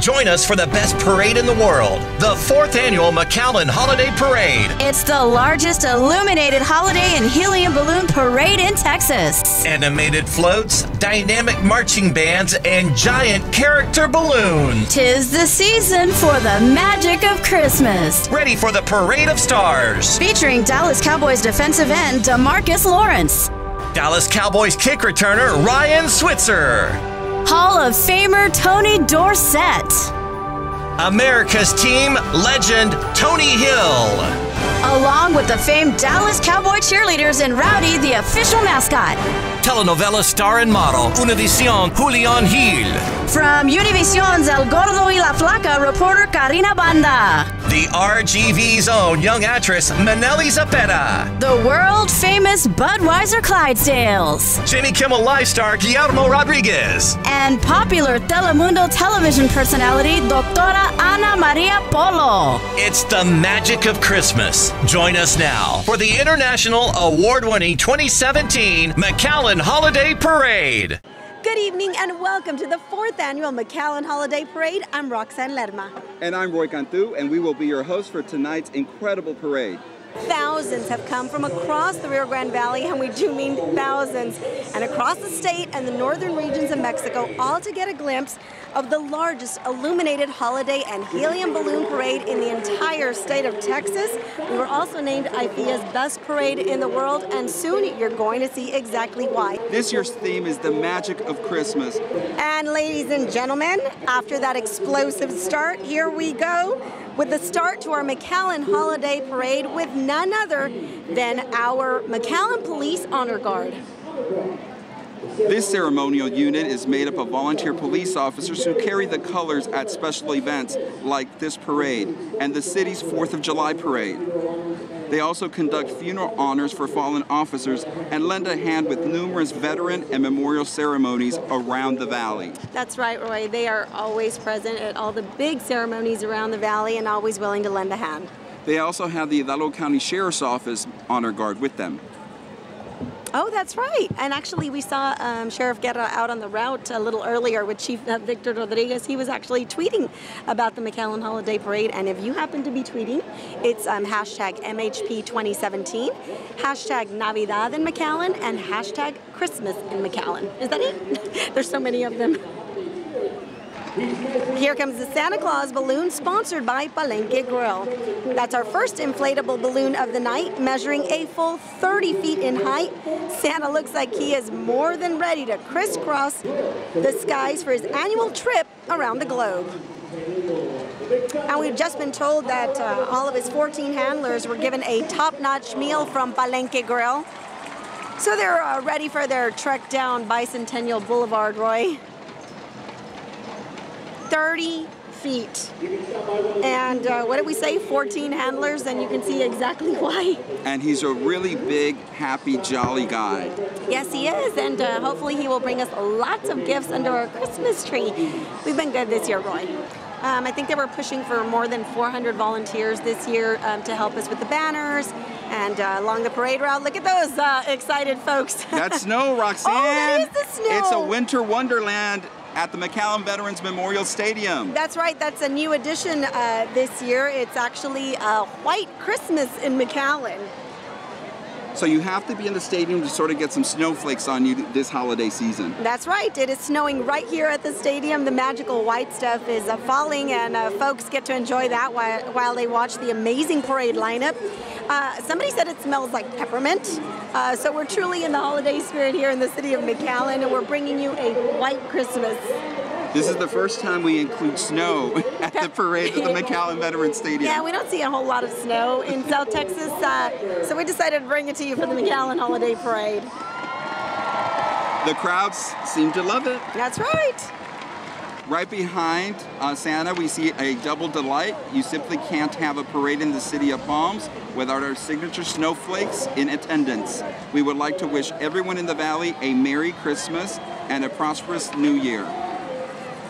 Join us for the best parade in the world, the 4th annual McAllen Holiday Parade. It's the largest illuminated holiday and helium balloon parade in Texas. Animated floats, dynamic marching bands, and giant character balloons. 'Tis the season for the magic of Christmas. Ready for the Parade of Stars. Featuring Dallas Cowboys defensive end DeMarcus Lawrence. Dallas Cowboys kick returner Ryan Switzer. Hall of Famer Tony Dorsett. America's team legend Tony Hill. Along with the famed Dallas Cowboy cheerleaders and Rowdy, the official mascot. Telenovela star and model Univision Julian Gil. From Univision's El Gordo y la Flaca, reporter Karina Banda. The RGV's own young actress Maneli Zapeta. The world-famous Budweiser Clydesdales. Jimmy Kimmel Live star Guillermo Rodriguez. And popular Telemundo television personality Doctora Ana Maria Polo. It's the magic of Christmas. Join us now for the international award-winning 2017 McAllen Holiday Parade. Good evening and welcome to the 4th annual McAllen Holiday Parade. I'm Roxanne Lerma. And I'm Roy Cantu, and we will be your hosts for tonight's incredible parade. Thousands have come from across the Rio Grande Valley, and we do mean thousands, and across the state and the northern regions of Mexico, all to get a glimpse of the largest illuminated holiday and helium balloon parade in the entire state of Texas. We were also named IFEA's best parade in the world, and soon you're going to see exactly why. This year's theme is the magic of Christmas. And ladies and gentlemen, after that explosive start, here we go with the start to our McAllen Holiday Parade with none other than our McAllen Police Honor Guard. This ceremonial unit is made up of volunteer police officers who carry the colors at special events like this parade and the city's 4th of July parade. They also conduct funeral honors for fallen officers and lend a hand with numerous veteran and memorial ceremonies around the valley. That's right, Roy. They are always present at all the big ceremonies around the valley and always willing to lend a hand. They also have the Hidalgo County Sheriff's Office Honor Guard with them. Oh, that's right. And actually, we saw Sheriff Guerra out on the route a little earlier with Chief Victor Rodriguez. He was actually tweeting about the McAllen Holiday Parade. And if you happen to be tweeting, it's hashtag MHP 2017, hashtag Navidad in McAllen, and hashtag Christmas in McAllen. Is that it? There's so many of them. Here comes the Santa Claus balloon, sponsored by Palenque Grill. That's our first inflatable balloon of the night, measuring a full 30 feet in height. Santa looks like he is more than ready to crisscross the skies for his annual trip around the globe. And we've just been told that all of his 14 handlers were given a top-notch meal from Palenque Grill. So they're ready for their trek down Bicentennial Boulevard, Roy. 30 feet. And what did we say? 14 handlers, and you can see exactly why. And he's a really big, happy, jolly guy. Yes, he is, and hopefully he will bring us lots of gifts under our Christmas tree. We've been good this year, Roy. I think they were pushing for more than 400 volunteers this year to help us with the banners and along the parade route. Look at those excited folks. That's snow, Roxanne. Oh, that is the snow. It's a winter wonderland at the McAllen Veterans Memorial Stadium. That's right, that's a new addition this year. It's actually a white Christmas in McAllen. So you have to be in the stadium to sort of get some snowflakes on you this holiday season. That's right, it is snowing right here at the stadium. The magical white stuff is falling, and folks get to enjoy that while they watch the amazing parade lineup. Somebody said it smells like peppermint, so we're truly in the holiday spirit here in the city of McAllen, and we're bringing you a white Christmas. This is the first time we include snow at the parade at the McAllen Veterans Stadium. Yeah, we don't see a whole lot of snow in South Texas, so we decided to bring it to you for the McAllen Holiday Parade. The crowds seem to love it. That's right. Right behind Santa, we see a double delight. You simply can't have a parade in the city of Palms without our signature snowflakes in attendance. We would like to wish everyone in the valley a Merry Christmas and a prosperous New Year.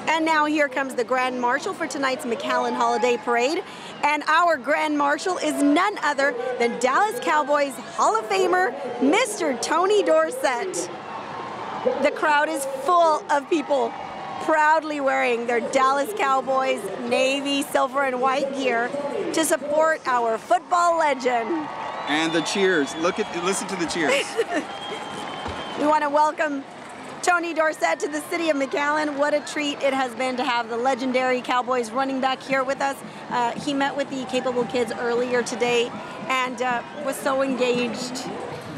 And now here comes the Grand Marshal for tonight's McAllen Holiday Parade. And our Grand Marshal is none other than Dallas Cowboys Hall of Famer, Mr. Tony Dorsett. The crowd is full of people proudly wearing their Dallas Cowboys navy, silver, and white gear to support our football legend. And the cheers. Listen to the cheers. We want to welcome Tony Dorsett to the city of McAllen. What a treat it has been to have the legendary Cowboys running back here with us. He met with the capable kids earlier today and was so engaged.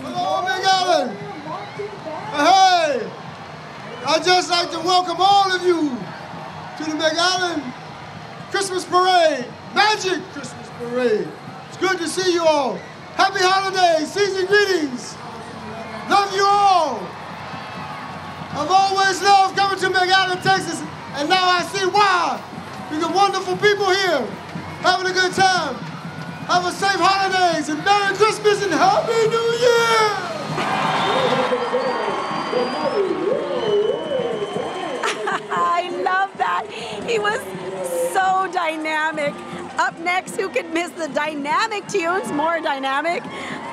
Hello, McAllen. Hey, I'd just like to welcome all of you to the McAllen Christmas Parade, Magic Christmas Parade. It's good to see you all. Happy holidays, season greetings. Love you all. I've always loved coming to McAllen, Texas, and now I see why. We got wonderful people here, having a good time. Have a safe holidays, and Merry Christmas, and Happy New Year! I love that. He was so dynamic. Up next, who could miss the dynamic tunes, more dynamic,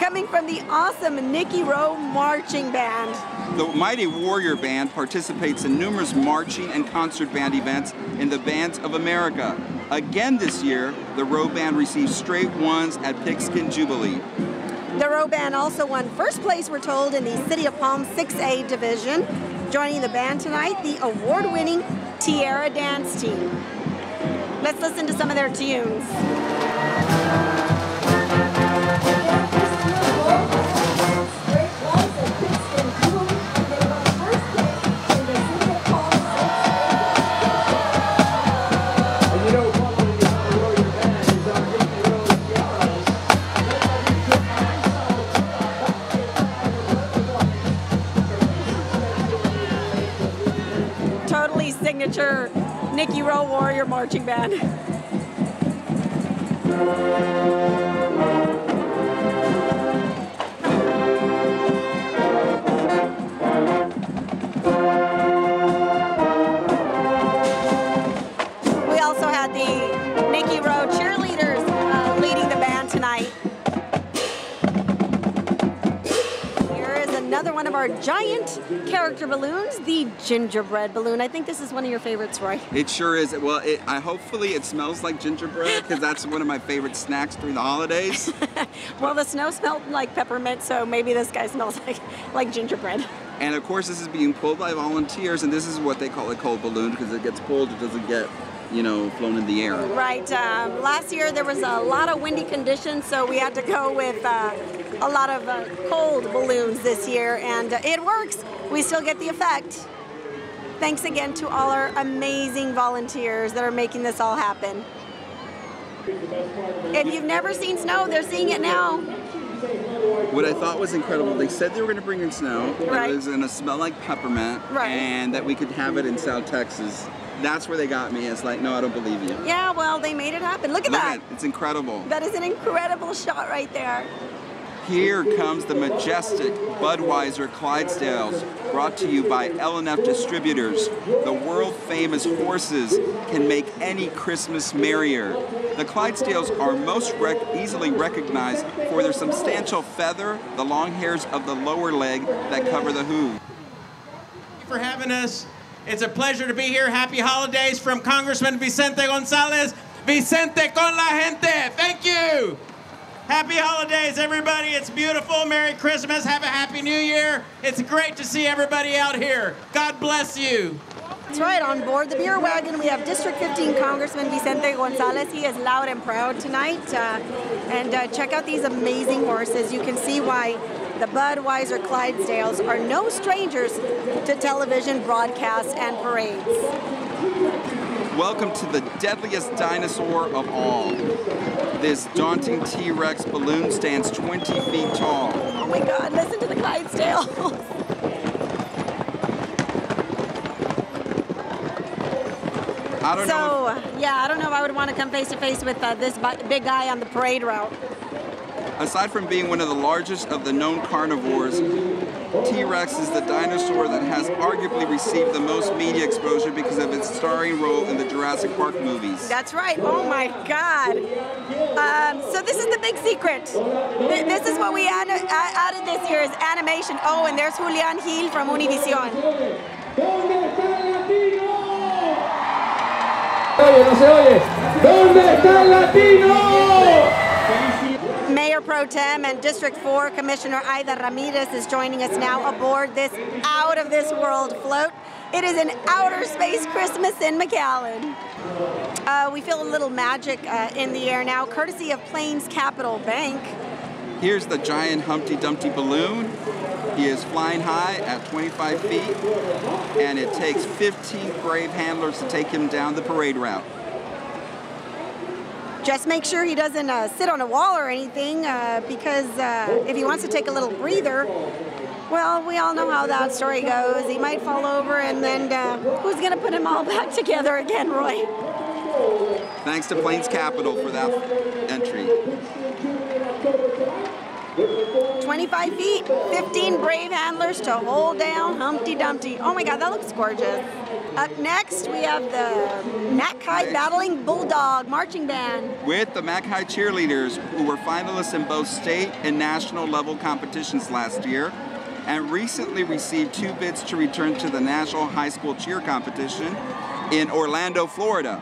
coming from the awesome NIKKI ROWE Marching Band. The Mighty Warrior Band participates in numerous marching and concert band events in the Bands of America. Again this year, the ROWE Band received straight ones at Pigskin Jubilee. The ROWE Band also won first place, we're told, in the City of Palm 6A division. Joining the band tonight, the award-winning Tiara Dance Team. Let's listen to some of their tunes. Totally signature NIKKI ROWE Warrior Marching Band. We also had the NIKKI ROWE cheerleaders leading the band tonight. Here is another one of our giant character balloons, the gingerbread balloon. I think this is one of your favorites, Roy. It sure is. Well, hopefully it smells like gingerbread, because that's one of my favorite snacks during the holidays. Well, the snow smelled like peppermint, so maybe this guy smells like gingerbread. And of course, this is being pulled by volunteers, and this is what they call a cold balloon, because it gets pulled, it doesn't get, flown in the air. Right. Last year there was a lot of windy conditions, so we had to go with a lot of cold balloons this year, and it works. We still get the effect. Thanks again to all our amazing volunteers that are making this all happen. If you've never seen snow, they're seeing it now. What I thought was incredible, they said they were going to bring in snow, Right. It was going to smell like peppermint, Right. and that we could have it in South Texas. That's where they got me. It's like, no, I don't believe you. Yeah, well, they made it happen. Look at that. It's incredible. That is an incredible shot right there. Here comes the majestic Budweiser Clydesdales, brought to you by L&F Distributors. The world-famous horses can make any Christmas merrier. The Clydesdales are most easily recognized for their substantial feather, the long hairs of the lower leg that cover the hoof. Thank you for having us. It's a pleasure to be here. Happy holidays from Congressman Vicente Gonzalez. Vicente con la gente. Thank you. Happy holidays, everybody. It's beautiful. Merry Christmas. Have a Happy New Year. It's great to see everybody out here. God bless you. That's right, on board the beer wagon, we have District 15 Congressman Vicente Gonzalez. He is loud and proud tonight. Check out these amazing horses. You can see why the Budweiser Clydesdales are no strangers to television broadcasts and parades. Welcome to the deadliest dinosaur of all. This daunting T-Rex balloon stands 20 feet tall. Oh my God, listen to the Clydesdales. I don't know. Yeah, I don't know if I would want to come face to face with this big guy on the parade route. Aside from being one of the largest of the known carnivores, T-Rex is the dinosaur that has arguably received the most media exposure because of its starring role in the Jurassic Park movies. That's right. Oh my God. So this is the big secret. This is what we added this year is animation. Oh, and there's Julian Gil from Univision. Mayor Pro Tem and District 4 Commissioner Aida Ramirez is joining us now aboard this out-of-this-world float. It is an outer space Christmas in McAllen. We feel a little magic in the air now, courtesy of Plains Capital Bank. Here's the giant Humpty Dumpty balloon. He is flying high at 25 feet, and it takes 15 brave handlers to take him down the parade route. Just make sure he doesn't sit on a wall or anything, because if he wants to take a little breather, well, we all know how that story goes. He might fall over, and then who's going to put him all back together again, Roy? Thanks to Plains Capital for that entry. 25 feet, 15 brave handlers to hold down Humpty Dumpty. Oh my God, that looks gorgeous. Up next, we have the NIKKI Battling Bulldog Marching Band. With the McAllen Cheerleaders, who were finalists in both state and national level competitions last year, and recently received 2 bids to return to the National High School Cheer Competition in Orlando, Florida.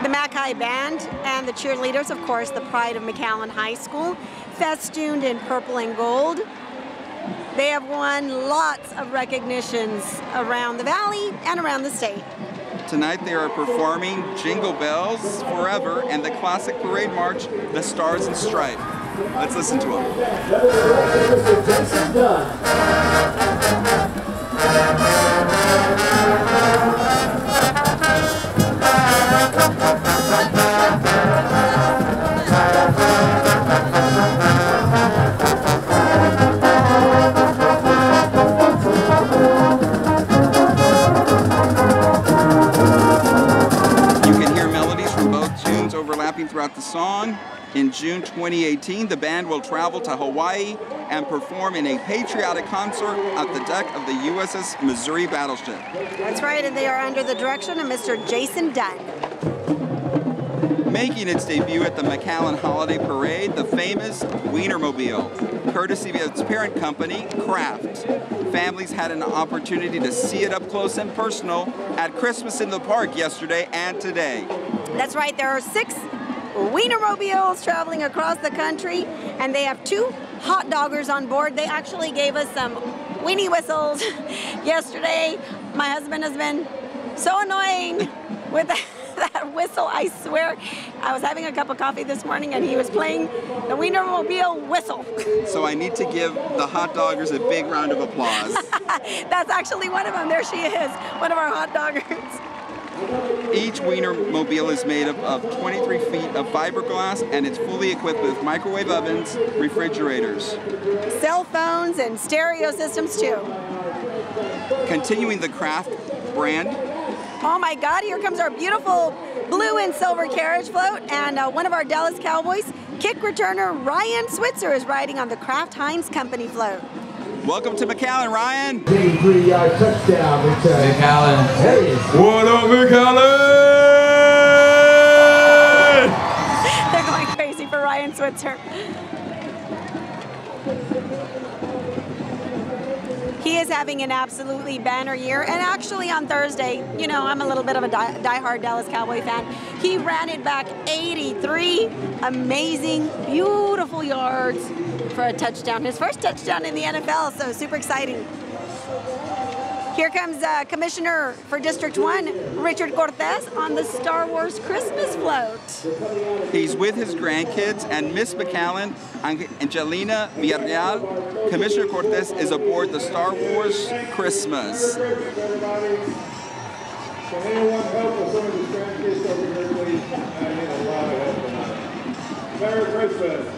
The McAllen Band and the cheerleaders, of course, the pride of McAllen High School, festooned in purple and gold. They have won lots of recognitions around the valley and around the state. Tonight they are performing Jingle Bells Forever and the classic parade march, The Stars and Stripes. Let's listen to them. Throughout the song. In June 2018, the band will travel to Hawaii and perform in a patriotic concert at the deck of the USS Missouri battleship. That's right, and they are under the direction of Mr. Jason Dunn. Making its debut at the McAllen Holiday Parade, the famous Wienermobile, courtesy of its parent company, Kraft. Families had an opportunity to see it up close and personal at Christmas in the Park yesterday and today. That's right, there are 6 Wienermobiles traveling across the country, and they have 2 hot doggers on board. They actually gave us some weenie whistles yesterday. My husband has been so annoying with that whistle, I swear. I was having a cup of coffee this morning and he was playing the Wienermobile whistle. So I need to give the hot doggers a big round of applause. That's actually one of them. There she is, one of our hot doggers. Each Wienermobile is made up of 23 feet of fiberglass, and it's fully equipped with microwave ovens, refrigerators, cell phones, and stereo systems too. Continuing the Kraft brand. Oh my God, here comes our beautiful blue and silver carriage float, and one of our Dallas Cowboys, kick returner Ryan Switzer, is riding on the Kraft Heinz Company float. Welcome to McAllen, Ryan. 83-yard touchdown return. McAllen. Hey. What up, McAllen? They're going crazy for Ryan Switzer. He is having an absolutely banner year, and actually on Thursday, you know, I'm a little bit of a diehard Dallas Cowboy fan. He ran it back 83 amazing, beautiful yards for a touchdown. His first touchdown in the NFL, so super exciting. Here comes Commissioner for District 1, Richard Cortez, on the Star Wars Christmas float. He's with his grandkids and Miss McAllen, Angelina Villarreal. Commissioner Cortez is aboard the Star Wars Christmas. Merry Christmas.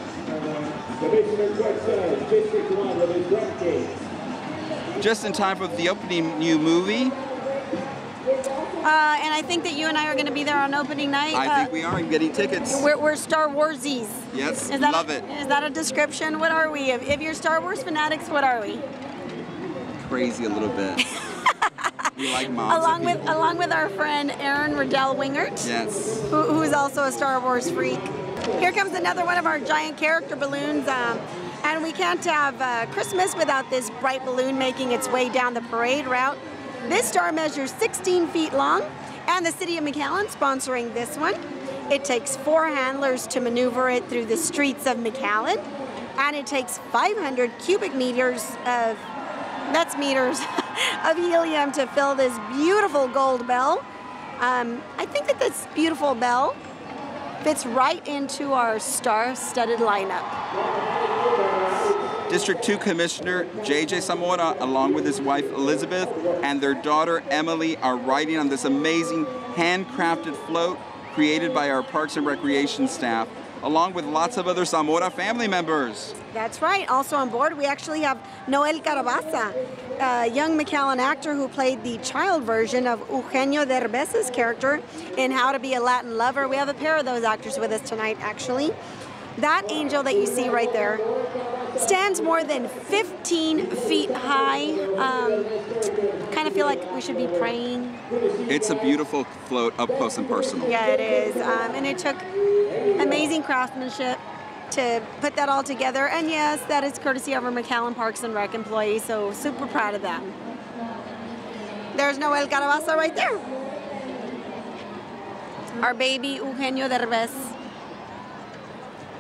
Commissioner Cortez, District 1 with his grandkids. Just in time for the opening new movie. And I think that you and I are going to be there on opening night. I think we are. I'm getting tickets. We're Star Warsies. Yes, love it. Is that a description? What are we? If you're Star Wars fanatics, what are we? Crazy a little bit. We like moms. Along with our friend Aaron Riddell Wingert. Yes. Who is also a Star Wars freak. Here comes another one of our giant character balloons. And we can't have Christmas without this bright balloon making its way down the parade route. This star measures 16 feet long, and the city of McAllen sponsoring this one. It takes 4 handlers to maneuver it through the streets of McAllen, and it takes 500 cubic meters of, that's meters, of helium to fill this beautiful gold bell. I think that this beautiful bell fits right into our star-studded lineup. District 2 Commissioner J.J. Zamora, along with his wife Elizabeth and their daughter Emily, are riding on this amazing handcrafted float created by our Parks and Recreation staff, along with lots of other Zamora family members. That's right. Also on board, we actually have Noel Carabaza, a young McAllen actor who played the child version of Eugenio Derbez's character in How to Be a Latin Lover. We have a pair of those actors with us tonight, actually. That angel that you see right there stands more than 15 feet high. Kind of feel like we should be praying. It's a beautiful float up close and personal. Yeah, it is. And it took amazing craftsmanship to put that all together. And yes, that is courtesy of our McAllen Parks and Rec employees, so super proud of them. There's Noel Carabaza right there. Our baby Eugenio Derbez.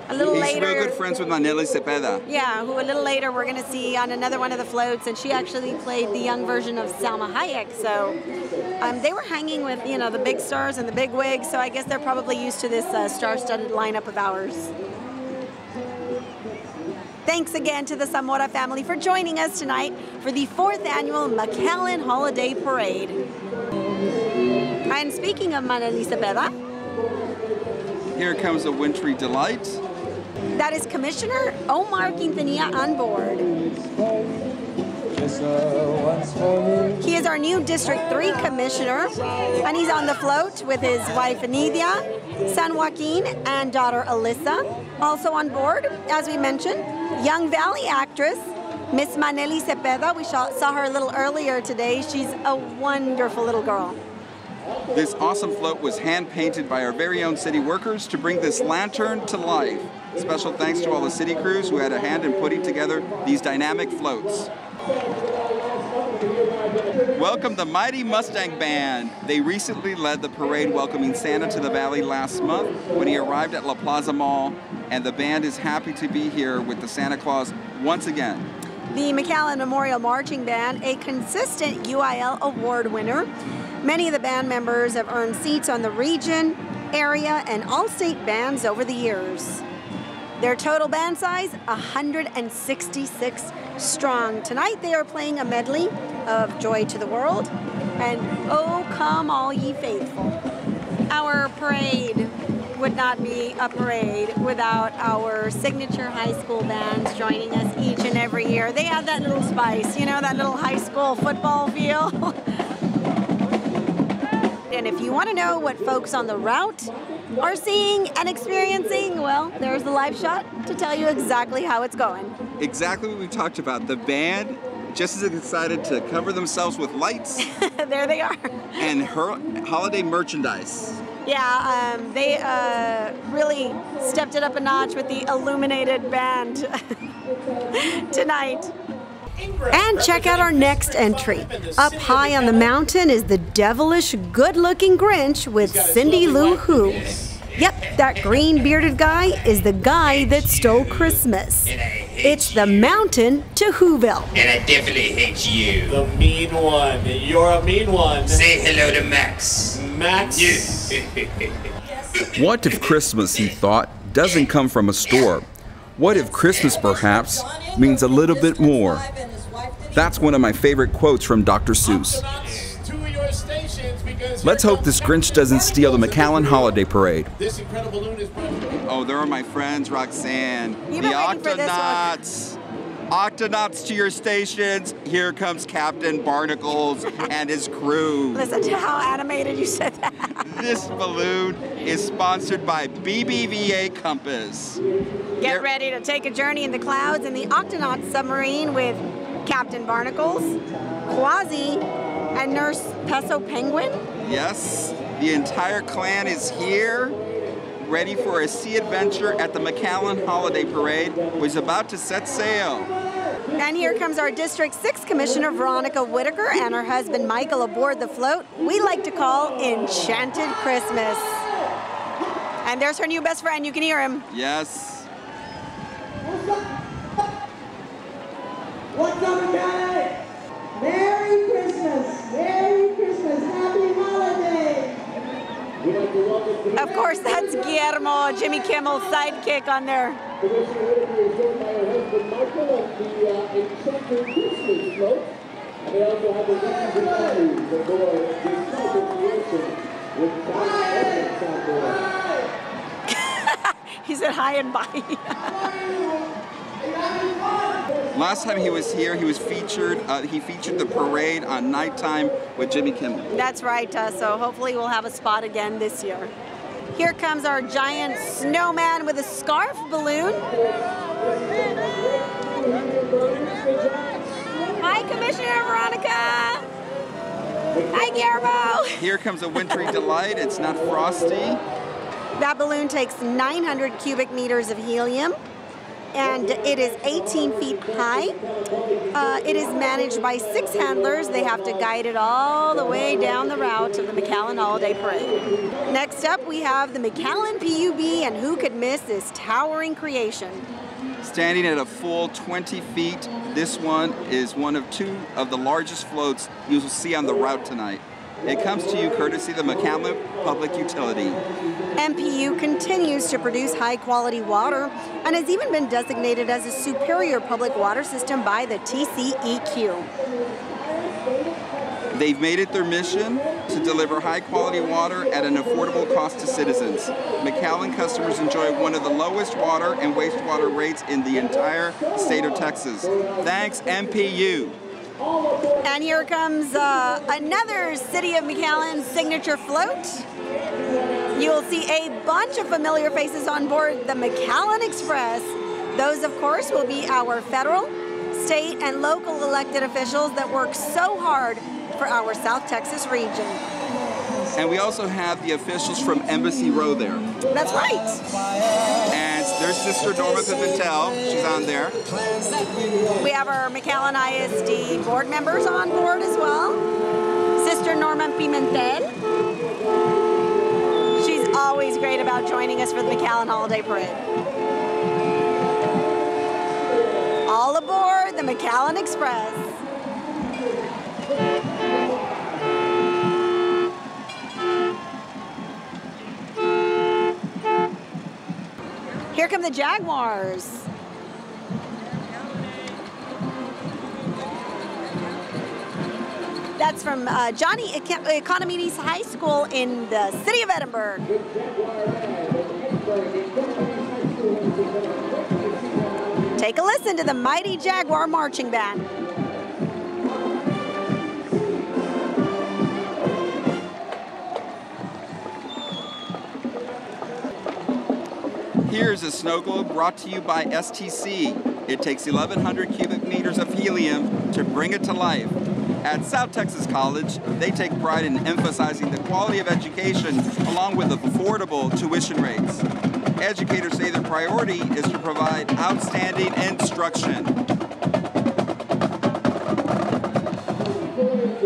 A little later, real good friends with Maneli Cepeda. Yeah, who a little later we're going to see on another one of the floats, and she actually played the young version of Salma Hayek. So they were hanging with, you know, the big stars and the big wigs, so I guess they're probably used to this star-studded lineup of ours. Thanks again to the Zamora family for joining us tonight for the 4th annual McAllen Holiday Parade. And speaking of Maneli Cepeda, here comes a wintry delight. That is Commissioner Omar Quintanilla on board. He is our new District 3 Commissioner, and he's on the float with his wife Anidia, son Joaquin, and daughter Alyssa. Also on board, as we mentioned, young Valley actress, Miss Maneli Cepeda. We saw her a little earlier today. She's a wonderful little girl. This awesome float was hand-painted by our very own city workers to bring this lantern to life. Special thanks to all the city crews who had a hand in putting together these dynamic floats. Welcome the Mighty Mustang Band. They recently led the parade welcoming Santa to the Valley last month when he arrived at La Plaza Mall, and the band is happy to be here with the Santa Claus once again. The McAllen Memorial Marching Band, a consistent UIL award winner. Many of the band members have earned seats on the region, area, and all-state bands over the years. Their total band size, 166 strong. Tonight they are playing a medley of Joy to the World and Oh Come All Ye Faithful. Our parade would not be a parade without our signature high school bands joining us each and every year. They have that little spice, you know, that little high school football feel. And if you want to know what folks on the route are seeing and experiencing, well, there's the live shot to tell you exactly how it's going. Exactly what we talked about. The band just as excited to cover themselves with lights. There they are. And her holiday merchandise. Yeah, they really stepped it up a notch with the illuminated band tonight. And check out our next entry. Up high on the mountain is the devilish, good-looking Grinch with Cindy Lou Who. Yep, that green-bearded guy is the guy that stole Christmas. It's the mountain to Whoville. And I definitely hate you. The mean one. You're a mean one. Say hello to Max. Max? What if Christmas, he thought, doesn't come from a store? What if Christmas, perhaps, means a little bit more? That's one of my favorite quotes from Dr. Seuss. Let's hope this Grinch doesn't steal the McAllen Holiday Parade. Oh, there are my friends, Roxanne. The Octonauts. Octonauts to your stations. Here comes Captain Barnacles and his crew. Listen to how animated you said that. This balloon is sponsored by BBVA Compass. Get ready to take a journey in the clouds in the Octonaut submarine with Captain Barnacles, Quasi, and Nurse Peso Penguin. Yes, the entire clan is here, ready for a sea adventure at the McAllen Holiday Parade, which is about to set sail. And here comes our District 6 Commissioner, Veronica Whitaker, and her husband, Michael, aboard the float we like to call Enchanted Christmas. And there's her new best friend. You can hear him. Yes. What's up, guys? Merry Christmas! Merry Christmas! Happy holidays! Of course, that's Guillermo, Jimmy Kimmel's sidekick on there. Commissioner Whitaker is joined by her husband Michael on the Enchanted Christmas float. And they also have the Witches and Fairies aboard the South of the Ocean with Johnny Evans on board. He said hi and bye. Last time he was here, he was featured. He featured the parade on Nighttime with Jimmy Kimmel. That's right. So hopefully we'll have a spot again this year. Here comes our giant snowman with a scarf balloon. Hi, Commissioner Veronica. Hi, Guillermo. Here comes a wintry delight. It's not frosty. That balloon takes 900 cubic meters of helium, and it is 18 feet high. It is managed by 6 handlers. They have to guide it all the way down the route of the McAllen Holiday Parade. Next up, we have the McAllen PUB, and who could miss this towering creation? Standing at a full 20 feet, this one is one of 2 of the largest floats you will see on the route tonight. It comes to you courtesy of the McAllen Public Utility. MPU continues to produce high-quality water and has even been designated as a superior public water system by the TCEQ. They've made it their mission to deliver high-quality water at an affordable cost to citizens. McAllen customers enjoy one of the lowest water and wastewater rates in the entire state of Texas. Thanks, MPU. And here comes another City of McAllen signature float. You will see a bunch of familiar faces on board the McAllen Express. Those, of course, will be our federal, state, and local elected officials that work so hard for our South Texas region. And we also have the officials from Embassy Row there. That's right. And there's Sister Norma Pimentel. She's on there. We have our McAllen ISD board members on board as well. Sister Norma Pimentel. She's always great about joining us for the McAllen Holiday Parade. All aboard the McAllen Express. Here come the Jaguars. That's from Johnny Economides High School in the city of Edinburgh. Take a listen to the mighty Jaguar marching band. Here's a snow globe brought to you by STC. It takes 1,100 cubic meters of helium to bring it to life. At South Texas College, they take pride in emphasizing the quality of education along with affordable tuition rates. Educators say their priority is to provide outstanding instruction.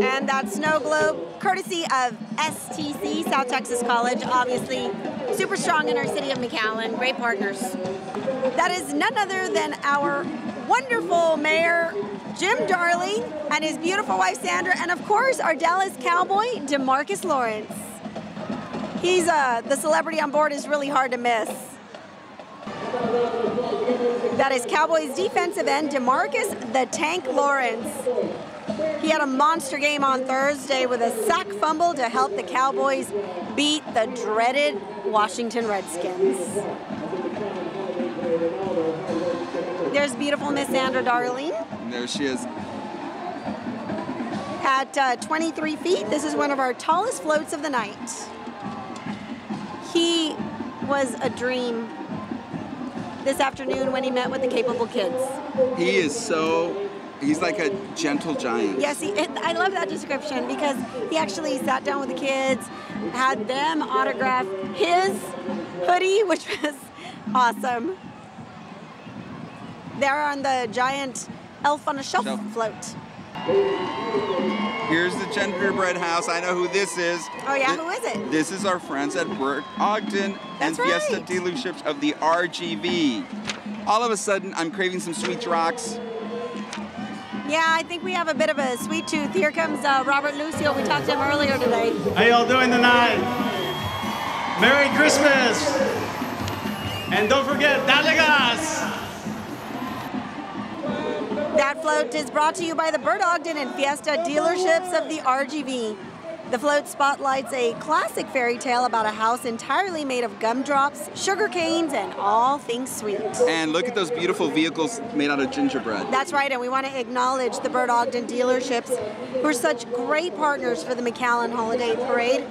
And that snow globe, courtesy of STC, South Texas College, obviously super strong in our city of McAllen, great partners. That is none other than our wonderful mayor, Jim Darling, and his beautiful wife, Sandra, and of course, our Dallas Cowboy, DeMarcus Lawrence. He's the celebrity on board is really hard to miss. That is Cowboys defensive end, DeMarcus the Tank Lawrence. He had a monster game on Thursday with a sack fumble to help the Cowboys beat the dreaded Washington Redskins. There's beautiful Miss Sandra Darling. There she is. At 23 feet, this is one of our tallest floats of the night. He was a dream this afternoon when he met with the capable kids. He is so, he's like a gentle giant. Yes, I love that description because he actually sat down with the kids, had them autograph his hoodie, which was awesome. There on the giant Elf on a Shelf float. Here's the gingerbread house. I know who this is. Oh yeah, who is it? This is our friends at OGDEN and FIESTA dealerships of the RGV. All of a sudden, I'm craving some sweet rocks. Yeah, I think we have a bit of a sweet tooth. Here comes Robert Lucio. We talked to him earlier today. How y'all doing tonight? Merry Christmas! And don't forget, dale gas! That float is brought to you by the BERT, OGDEN, and FIESTA dealerships of the RGV. The float spotlights a classic fairy tale about a house entirely made of gumdrops, sugar canes, and all things sweet. And look at those beautiful vehicles made out of gingerbread. That's right, and we want to acknowledge the BERT, OGDEN dealerships who are such great partners for the McAllen Holiday Parade.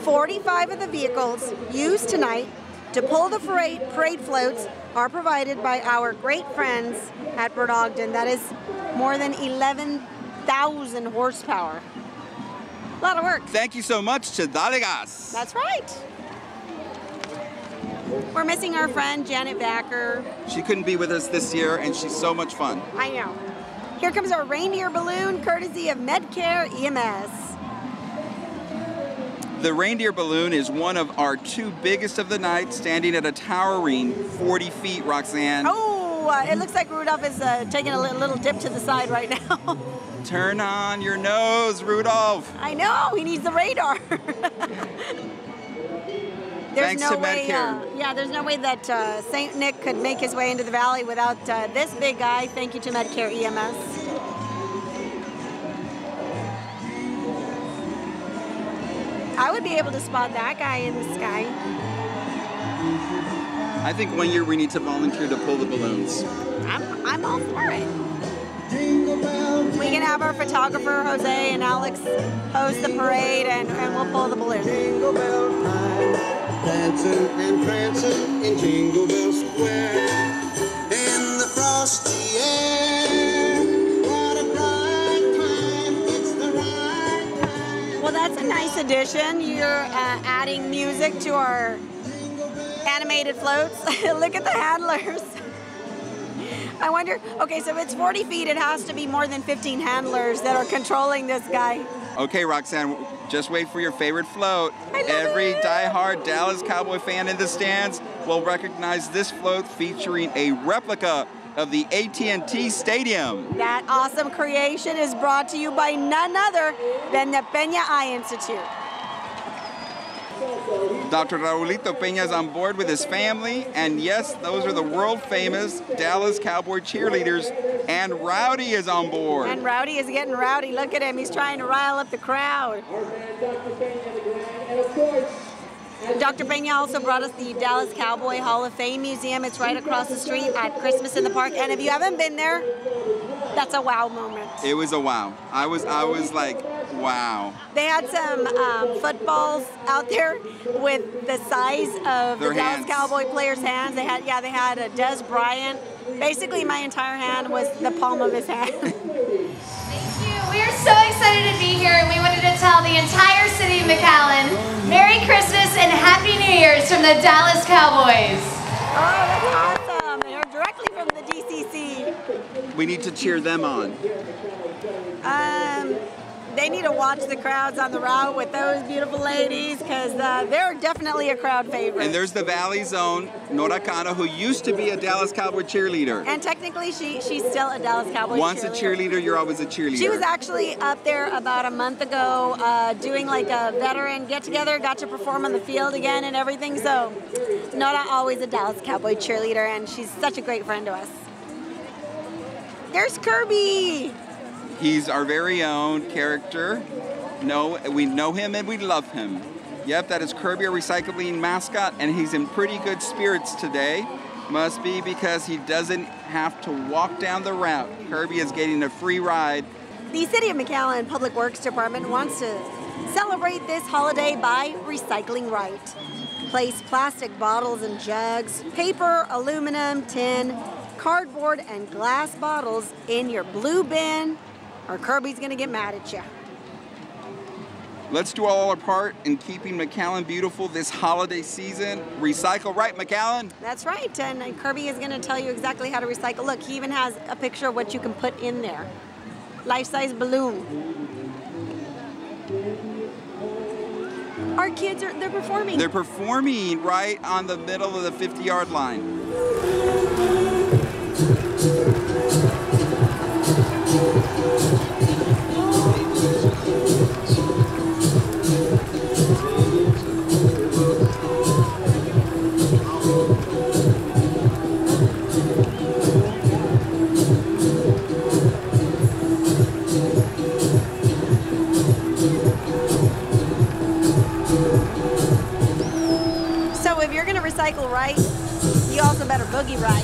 45 of the vehicles used tonight to pull the parade floats are provided by our great friends at BERT, OGDEN. That is more than 11,000 horsepower. A lot of work. Thank you so much to Dale Gas. That's right. We're missing our friend Janet Backer. She couldn't be with us this year, and she's so much fun. I know. Here comes our reindeer balloon, courtesy of Medcare EMS. The reindeer balloon is one of our two biggest of the night, standing at a towering 40 feet, Roxanne. Oh, it looks like Rudolph is taking a little dip to the side right now. Turn on your nose, Rudolph. I know, he needs the radar. Thanks to Medicare. There's no way that St. Nick could make his way into the valley without this big guy. Thank you to Medicare EMS. I would be able to spot that guy in the sky. I think one year we need to volunteer to pull the balloons. I'm all for it. We can have our photographer, Jose and Alex, host the parade, and we'll pull the balloon. Jingle bell time, dancing and prancing in Jingle Bell Square. In the frosty air, what a bright time, it's the right time. Well, that's a nice addition. You're adding music to our animated floats. Look at the handlers. I wonder, okay, so if it's 40 feet, it has to be more than 15 handlers that are controlling this guy. Okay, Roxanne, just wait for your favorite float. Every die-hard Dallas Cowboy fan in the stands will recognize this float featuring a replica of the AT&T Stadium. That awesome creation is brought to you by none other than the Peña Eye Institute. Dr. Raulito Peña is on board with his family, and yes, those are the world-famous Dallas Cowboy cheerleaders, and Rowdy is on board. And Rowdy is getting rowdy. Look at him. He's trying to rile up the crowd. Dr. Peña also brought us the Dallas Cowboy Hall of Fame Museum. It's right across the street at Christmas in the Park, and if you haven't been there, that's a wow moment. It was a wow. I was like, wow. They had some footballs out there with the size of the Dallas Cowboy players' hands. They had a Des Bryant. Basically, my entire hand was the palm of his hand. Thank you. We are so excited to be here, and we wanted to tell the entire city of McAllen, Merry Christmas and Happy New Year's from the Dallas Cowboys. Oh, that's awesome. They're directly from the DCC. We need to cheer them on. They need to watch the crowds on the route with those beautiful ladies, because they're definitely a crowd favorite. And there's the Valley Zone, Nora Cano, who used to be a Dallas Cowboy cheerleader. And technically, she's still a Dallas Cowboy Once a cheerleader, you're always a cheerleader. She was actually up there about a month ago doing like a veteran get-together, got to perform on the field again and everything. So Nora always a Dallas Cowboy cheerleader, and she's such a great friend to us. There's Kirby. He's our very own character. We know him and we love him. Yep, that is Kirby, our recycling mascot, and he's in pretty good spirits today. Must be because he doesn't have to walk down the route. Kirby is getting a free ride. The City of McAllen Public Works Department wants to celebrate this holiday by recycling right. Place plastic bottles and jugs, paper, aluminum, tin, cardboard, and glass bottles in your blue bin, or Kirby's gonna get mad at you. Let's do all our part in keeping McAllen beautiful this holiday season. Recycle, right, McAllen? That's right, and Kirby is going to tell you exactly how to recycle. Look, he even has a picture of what you can put in there. Life-size balloon. Our kids they're performing. They're performing right on the middle of the 50-yard line. Recycle right, you also better boogie right.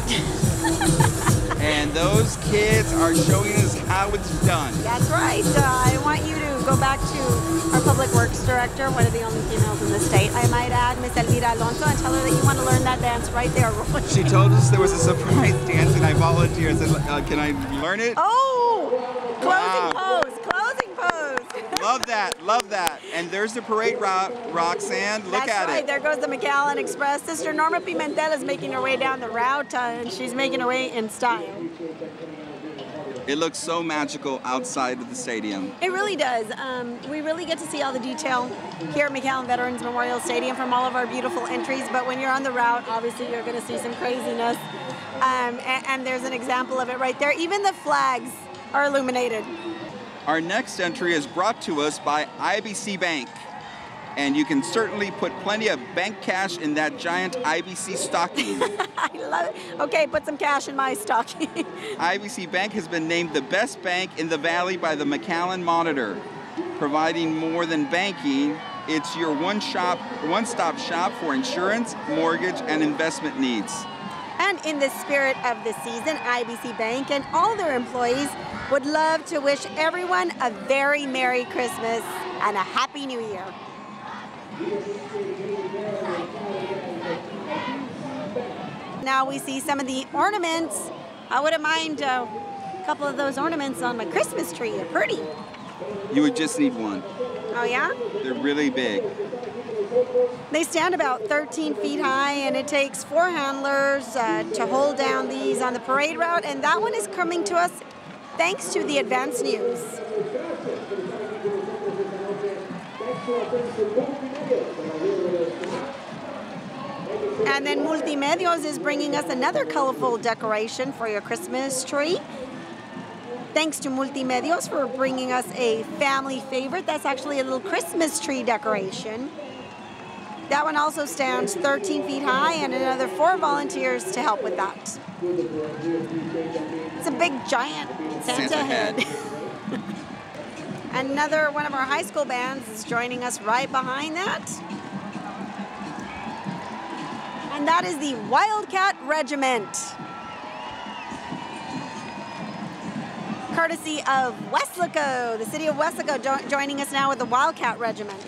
And those kids are showing us how it's done. That's right. I want you to go back to our Public Works Director, one of the only females in the state, I might add, Miss Elvira Alonso, and tell her that you want to learn that dance right there. She told us there was a surprise dance, and I volunteered. I said, can I learn it? Oh, closing pose, closing pose. Love that, love that. And there's the parade route, Roxanne. Look That's at right. it. There goes the McAllen Express. Sister Norma Pimentel is making her way down the route, and she's making her way in style. It looks so magical outside of the stadium. It really does. We really get to see all the detail here at McAllen Veterans Memorial Stadium from all of our beautiful entries, but when you're on the route, obviously you're going to see some craziness. And there's an example of it right there. Even the flags are illuminated. Our next entry is brought to us by IBC Bank. And you can certainly put plenty of bank cash in that giant IBC stocking. I love it. Okay, put some cash in my stocking. IBC Bank has been named the best bank in the Valley by the McAllen Monitor. Providing more than banking, it's your one-stop shop for insurance, mortgage, and investment needs. And in the spirit of the season, IBC Bank and all their employees would love to wish everyone a very Merry Christmas and a Happy New Year. Now we see some of the ornaments. I wouldn't mind a couple of those ornaments on my Christmas tree. They're pretty. You would just need one. Oh, yeah? They're really big. They stand about 13 feet high, and it takes 4 handlers to hold down these on the parade route, and that one is coming to us thanks to the advanced news. And then Multimedios is bringing us another colorful decoration for your Christmas tree. Thanks to Multimedios for bringing us a family favorite. That's actually a little Christmas tree decoration. That one also stands 13 feet high, and another 4 volunteers to help with that. It's a big, giant Santa head. Another one of our high school bands is joining us right behind that. And that is the Wildcat Regiment. Courtesy of Weslaco, the city of Weslaco joining us now with the Wildcat Regiment.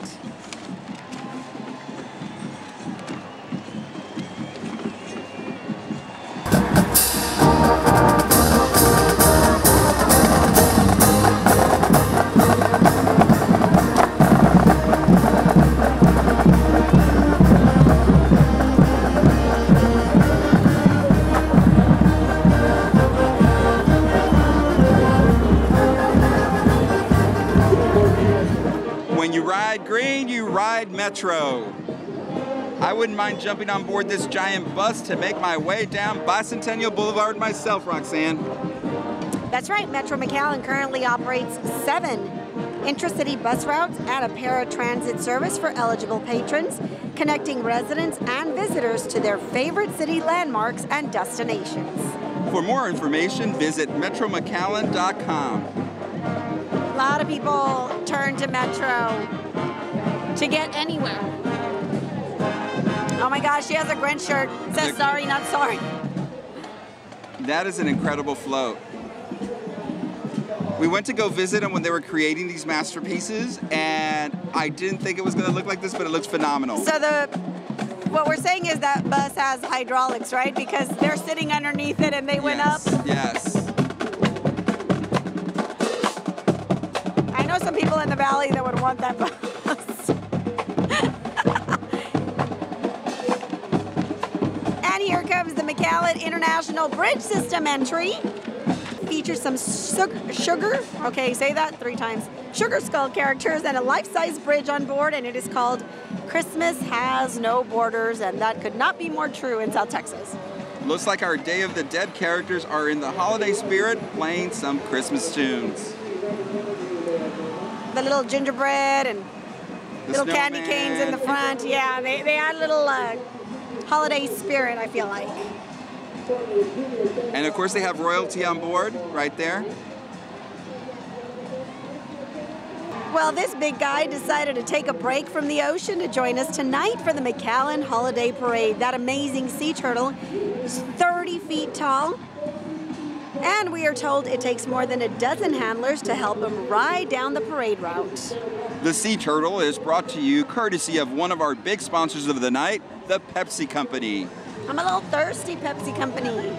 When you ride green, you ride Metro. I wouldn't mind jumping on board this giant bus to make my way down Bicentennial Boulevard myself, Roxanne. That's right, Metro McAllen currently operates 7 intracity bus routes and a paratransit service for eligible patrons, connecting residents and visitors to their favorite city landmarks and destinations. For more information, visit metromcallen.com. A lot of people turn to Metro to get anywhere. Oh my gosh, she has a Grinch shirt. It says sorry, not sorry. That is an incredible float. We went to go visit them when they were creating these masterpieces, and I didn't think it was going to look like this, but it looks phenomenal. So what we're saying is that bus has hydraulics, right? Because they're sitting underneath it and they went up. Yes. I know some people in the valley that would want that bus. And here comes the McAllen International Bridge System entry. Features some sugar, okay, say that 3 times, sugar skull characters and a life-size bridge on board, and it is called Christmas Has No Borders, and that could not be more true in South Texas. Looks like our Day of the Dead characters are in the holiday spirit, playing some Christmas tunes. The little gingerbread and The little candy snowman. canes in the front. Yeah, they add a little holiday spirit, I feel like. And of course they have royalty on board right there. Well, this big guy decided to take a break from the ocean to join us tonight for the McAllen Holiday Parade. That amazing sea turtle is 30 feet tall. And we are told it takes more than a dozen handlers to help him ride down the parade route. The Sea Turtle is brought to you courtesy of one of our big sponsors of the night, the Pepsi Company. I'm a little thirsty, Pepsi Company.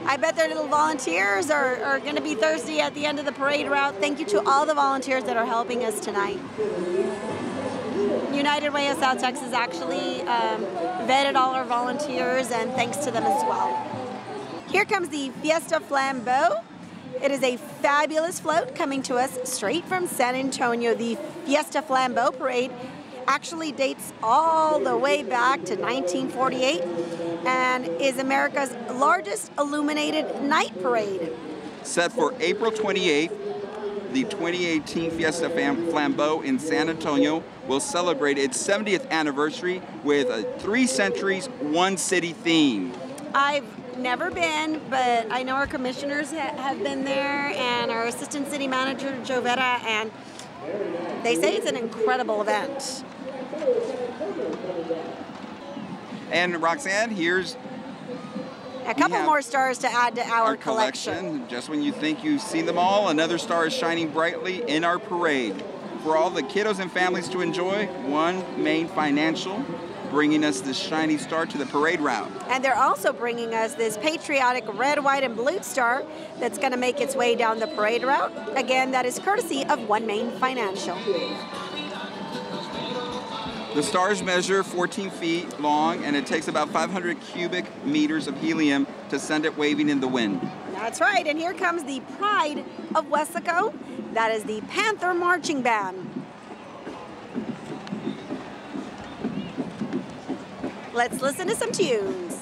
I bet their little volunteers are going to be thirsty at the end of the parade route. Thank you to all the volunteers that are helping us tonight. United Way of South Texas actually vetted all our volunteers, and thanks to them as well. Here comes the FIESTA FLAMBEAU. It is a fabulous float coming to us straight from San Antonio. The FIESTA FLAMBEAU parade actually dates all the way back to 1948 and is America's largest illuminated night parade. Set for April 28th, the 2018 FIESTA FLAMBEAU in San Antonio will celebrate its 70th anniversary with a 3 centuries, 1 city theme. I've never been, but I know our commissioners have been there and our assistant city manager, Jovetta, and they say it's an incredible event. And Roxanne, here's a couple more stars to add to our collection. Just when you think you've seen them all, another star is shining brightly in our parade. For all the kiddos and families to enjoy, One Main Financial bringing us this shiny star to the parade route. And they're also bringing us this patriotic red, white, and blue star that's going to make its way down the parade route. Again, that is courtesy of One Main Financial. The stars measure 14 feet long, and it takes about 500 cubic meters of helium to send it waving in the wind. That's right, and here comes the pride of Weslaco. That is the Panther Marching Band. Let's listen to some tunes.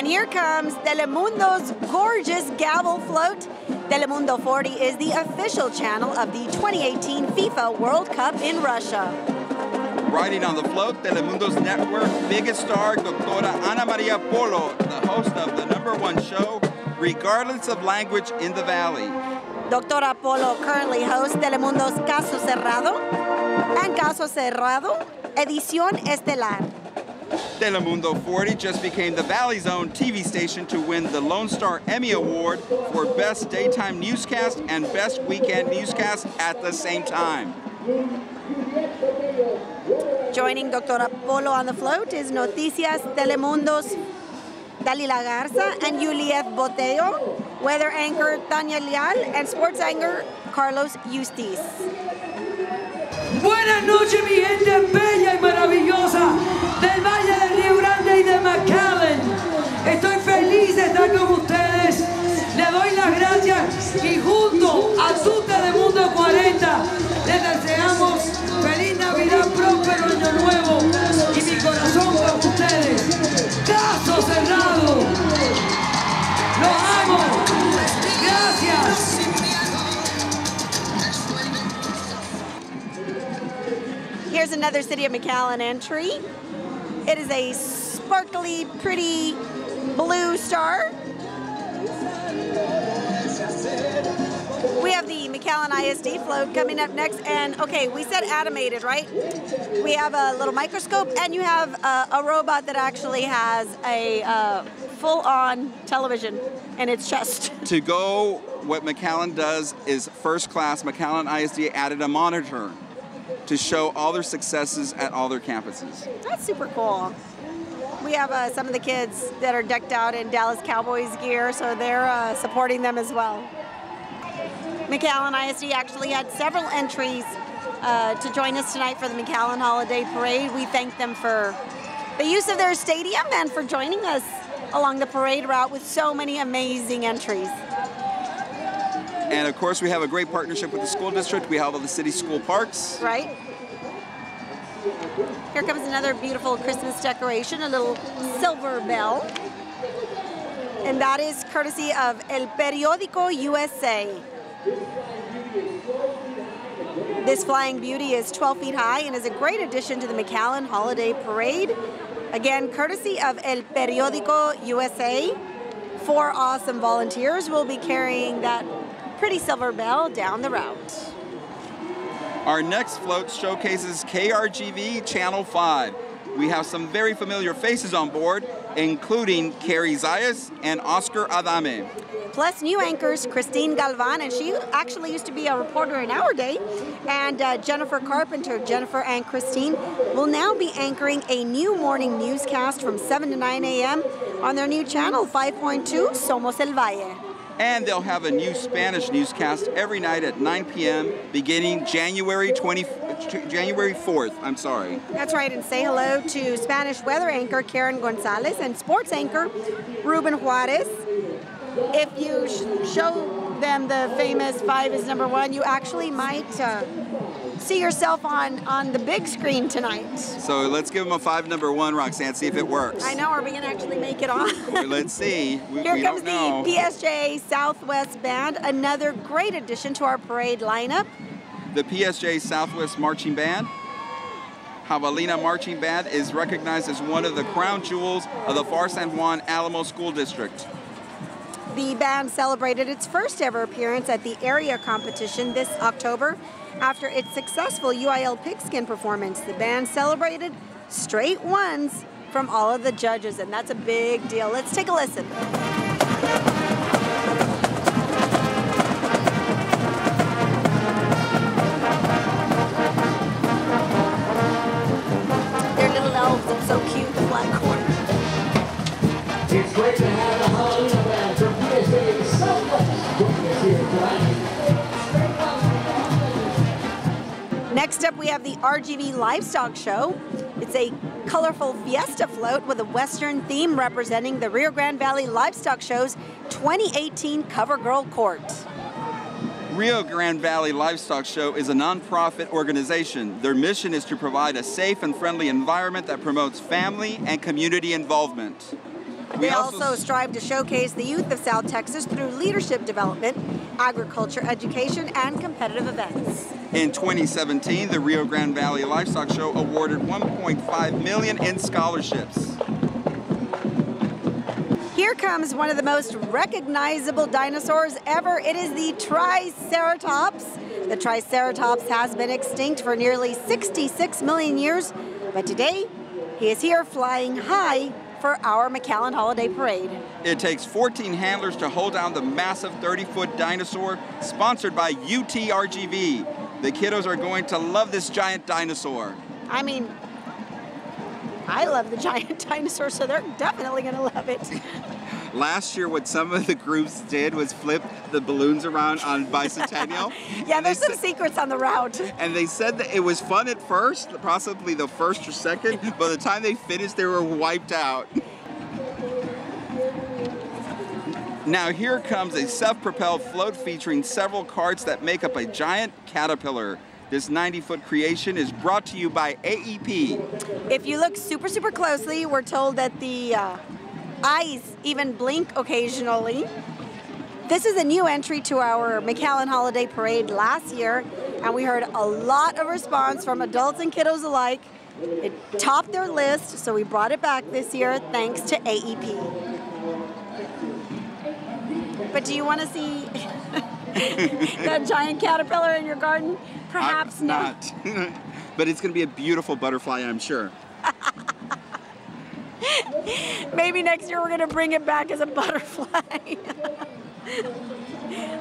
Here comes Telemundo's gorgeous gavel float. Telemundo 40 is the official channel of the 2018 FIFA World Cup in Russia. Riding on the float, Telemundo's network biggest star, Doctora Ana Maria Polo, the host of the #1 show, regardless of language in the valley. Doctora Polo currently hosts Telemundo's Caso Cerrado and Caso Cerrado, Edición Estelar. Telemundo 40 just became the Valley's own TV station to win the Lone Star Emmy Award for Best Daytime Newscast and Best Weekend Newscast at the same time. Joining Doctora Polo on the float is Noticias Telemundo's Dalila Garza and Juliet Boteo, weather anchor Tania Leal, and sports anchor Carlos Eustice. Buenas noches, mi gente bella y maravillosa del Valle del Río Grande y de McAllen. Estoy feliz de estar con ustedes. Le doy las gracias y junto a tu Telemundo 40 les deseamos feliz Navidad, próspero Año Nuevo y mi corazón para ustedes. Caso cerrado. Los amo. Gracias. Here's another City of McAllen entry. It is a sparkly, pretty blue star. We have the McAllen ISD float coming up next. And okay, we said animated, right? We have a little microscope, and you have a robot that actually has a full-on television in its chest. To go, what McAllen does is first class. McAllen ISD added a monitor to show all their successes at all their campuses. That's super cool. We have some of the kids that are decked out in Dallas Cowboys gear, so they're supporting them as well. McAllen ISD actually had several entries to join us tonight for the McAllen Holiday Parade. We thank them for the use of their stadium and for joining us along the parade route with so many amazing entries. And of course, we have a great partnership with the school district. We have all the city school parks. Right. Here comes another beautiful Christmas decoration, a little silver bell. And that is courtesy of El Periódico USA. This flying beauty is 12 feet high and is a great addition to the McAllen Holiday Parade. Again, courtesy of El Periódico USA. 4 awesome volunteers will be carrying that pretty silver bell down the route. Our next float showcases KRGV Channel 5. We have some very familiar faces on board, including Carrie Zayas and Oscar Adame. Plus new anchors, Christine Galvan, and she actually used to be a reporter in our day, and Jennifer Carpenter. Jennifer and Christine will now be anchoring a new morning newscast from 7 to 9 a.m. on their new channel, 5.2 Somos El Valle. And they'll have a new Spanish newscast every night at 9 p.m. beginning January 4th. I'm sorry. That's right, and say hello to Spanish weather anchor Karen Gonzalez and sports anchor Ruben Juarez. If you show them the famous 5 is number 1, you actually might see yourself on the big screen tonight. So let's give them a 5 number 1, Roxanne, see if it works. I know, are we gonna actually make it on? Let's see. Here comes the PSJ Southwest Band, another great addition to our parade lineup. The PSJ Southwest Marching Band. Javelina Marching Band is recognized as one of the crown jewels of the Far San Juan Alamo School District. The band celebrated its first ever appearance at the area competition this October. After its successful UIL pigskin performance, the band celebrated straight 1s from all of the judges, and that's a big deal. Let's take a listen. They're little elves, it's so cute, the black corn. It's great to have the Halloween band from PSA Southwest joining us here tonight. Next up, we have the RGV Livestock Show. It's a colorful fiesta float with a Western theme representing the Rio Grande Valley Livestock Show's 2018 Cover Girl Court. Rio Grande Valley Livestock Show is a nonprofit organization. Their mission is to provide a safe and friendly environment that promotes family and community involvement. We also strive to showcase the youth of South Texas through leadership development, agriculture education, and competitive events. In 2017, the Rio Grande Valley Livestock Show awarded $1.5 million in scholarships. Here comes one of the most recognizable dinosaurs ever. It is the Triceratops. The Triceratops has been extinct for nearly 66 million years, but today he is here flying high for our McAllen Holiday Parade. It takes 14 handlers to hold down the massive 30-foot dinosaur, sponsored by UTRGV. The kiddos are going to love this giant dinosaur. I mean, I love the giant dinosaur, so they're definitely going to love it. Last year, what some of the groups did was flip the balloons around on Bicentennial. Yeah, there's some secrets on the route. And they said that it was fun at first, possibly the first or second. By the time they finished, they were wiped out. Now here comes a self-propelled float featuring several carts that make up a giant caterpillar. This 90-foot creation is brought to you by AEP. If you look super, super closely, we're told that the eyes even blink occasionally. This is a new entry to our McAllen Holiday Parade last year, and we heard a lot of response from adults and kiddos alike. It topped their list, so we brought it back this year thanks to AEP. But do you want to see That giant caterpillar in your garden? Perhaps not. But it's going to be a beautiful butterfly, I'm sure. Maybe next year we're going to bring it back as a butterfly.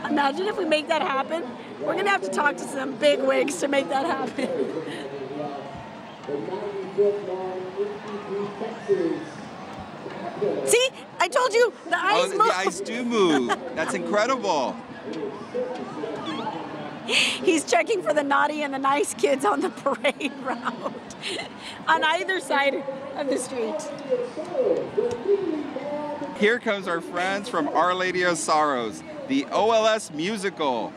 Imagine if we make that happen. We're going to have to talk to some big wigs to make that happen. See, I told you, the ice moves. The ice do move. That's incredible. He's checking for the naughty and the nice kids on the parade route on either side of the street. Here comes our friends from Our Lady of Sorrows, the OLS musical.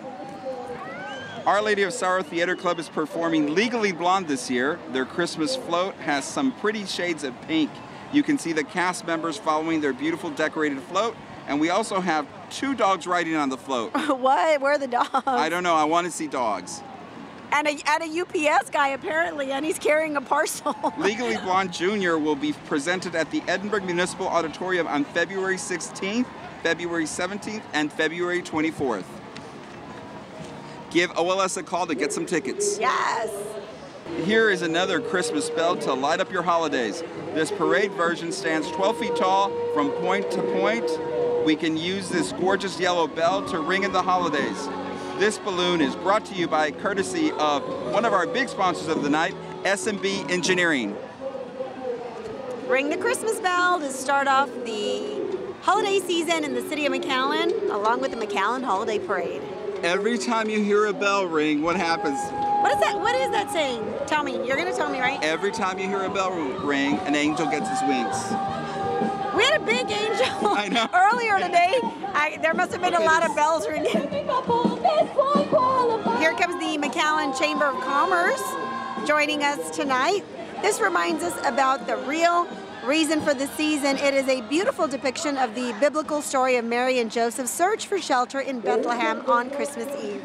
Our Lady of Sorrow Theater Club is performing Legally Blonde this year. Their Christmas float has some pretty shades of pink. You can see the cast members following their beautiful decorated float, and we also have 2 dogs riding on the float. What? Where are the dogs? I don't know. I want to see dogs. And a UPS guy, apparently, and he's carrying a parcel. Legally Blonde Jr. will be presented at the Edinburgh Municipal Auditorium on February 16th, February 17th, and February 24th. Give OLS a call to get some tickets. Yes! Here is another Christmas bell to light up your holidays. This parade version stands 12 feet tall from point to point. We can use this gorgeous yellow bell to ring in the holidays. This balloon is brought to you by courtesy of one of our big sponsors of the night, S&B Engineering. Ring the Christmas bell to start off the holiday season in the city of McAllen, along with the McAllen Holiday Parade. Every time you hear a bell ring, what happens? What is that? What is that saying? Tell me. You're going to tell me, right? Every time you hear a bell ring, an angel gets his wings. We had a big angel I know. earlier today. There must have been a lot of bells ringing. Here comes the McAllen Chamber of Commerce joining us tonight. This reminds us about the real reason for the season. It is a beautiful depiction of the biblical story of Mary and Joseph's search for shelter in Bethlehem on Christmas Eve.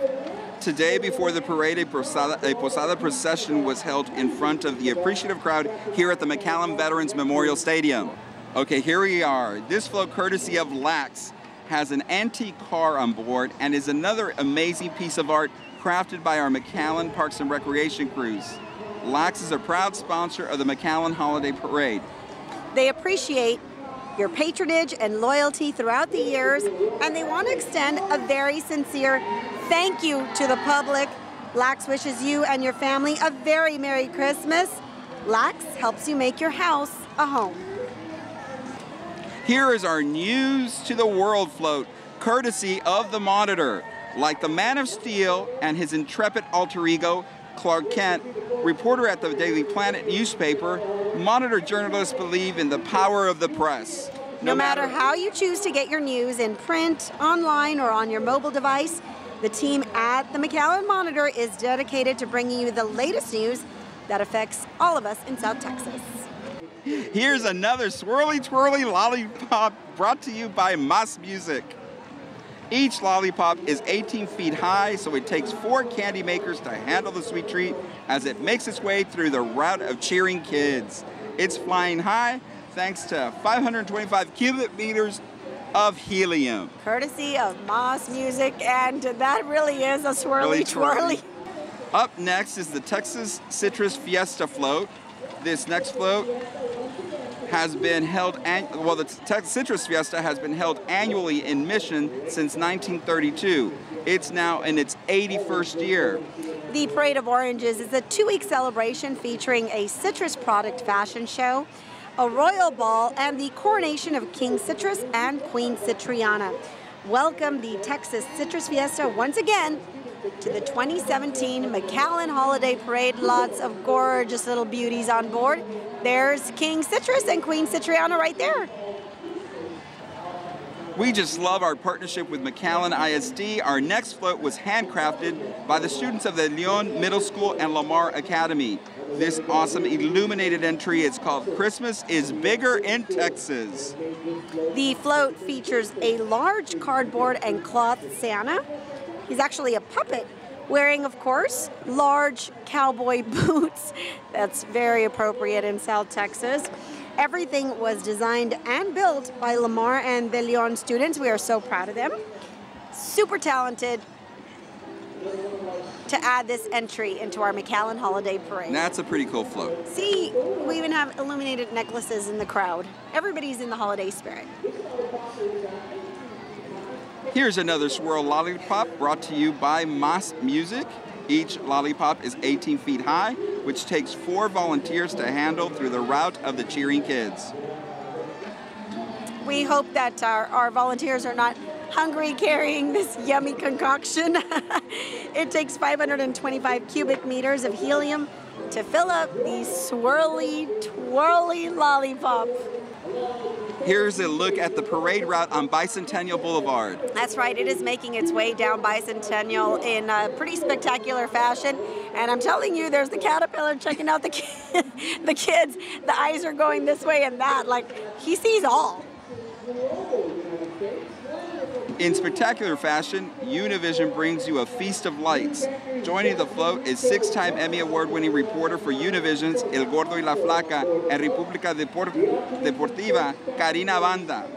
Today, before the parade, a posada procession was held in front of the appreciative crowd here at the McAllen Veterans Memorial Stadium. Okay, here we are. This float, courtesy of LAX, has an antique car on board and is another amazing piece of art crafted by our McAllen Parks and Recreation crews. LAX is a proud sponsor of the McAllen Holiday Parade. They appreciate your patronage and loyalty throughout the years, and they want to extend a very sincere thank you to the public. LAX wishes you and your family a very Merry Christmas. LAX helps you make your house a home. Here is our News to the World float, courtesy of the Monitor. Like the Man of Steel and his intrepid alter ego, Clark Kent, reporter at the Daily Planet newspaper, Monitor journalists believe in the power of the press. No matter how you choose to get your news in print, online, or on your mobile device, the team at the McAllen Monitor is dedicated to bringing you the latest news that affects all of us in South Texas. Here's another swirly twirly lollipop brought to you by Mas Music. Each lollipop is 18 feet high, so it takes 4 candy makers to handle the sweet treat as it makes its way through the route of cheering kids. It's flying high thanks to 525 cubic meters of helium. Courtesy of Mas Music, and that really is a swirly twirly. Up next is the Texas Citrus Fiesta float. This next float has been held, the Texas Citrus Fiesta has been held annually in Mission since 1932. It's now in its 81st year. The Parade of Oranges is a 2-week celebration featuring a citrus product fashion show, a royal ball, and the coronation of King Citrus and Queen Citriana. Welcome the Texas Citrus Fiesta once again to the 2017 McAllen Holiday Parade. Lots of gorgeous little beauties on board. There's King Citrus and Queen Citriana right there. We just love our partnership with McAllen ISD. Our next float was handcrafted by the students of the Leon Middle School and Lamar Academy. This awesome illuminated entry is called Christmas is Bigger in Texas. The float features a large cardboard and cloth Santa. He's actually a puppet, wearing, of course, large cowboy boots. That's very appropriate in South Texas. Everything was designed and built by Lamar and the Leon students. We are so proud of them. Super talented, to add this entry into our McAllen Holiday Parade. That's a pretty cool float. See, we even have illuminated necklaces in the crowd. Everybody's in the holiday spirit. Here's another swirl lollipop brought to you by Mas Music. Each lollipop is 18 feet high, which takes 4 volunteers to handle through the route of the cheering kids. We hope that our volunteers are not hungry carrying this yummy concoction. It takes 525 cubic meters of helium to fill up the swirly, twirly lollipop. Here's a look at the parade route on Bicentennial Boulevard. That's right, it is making its way down Bicentennial in a pretty spectacular fashion. And I'm telling you, there's the caterpillar checking out the kids. The eyes are going this way and that, like he sees all. In spectacular fashion, Univision brings you a feast of lights. Joining the float is 6-time Emmy Award-winning reporter for Univision's El Gordo y la Flaca and República Deportiva, Karina Banda.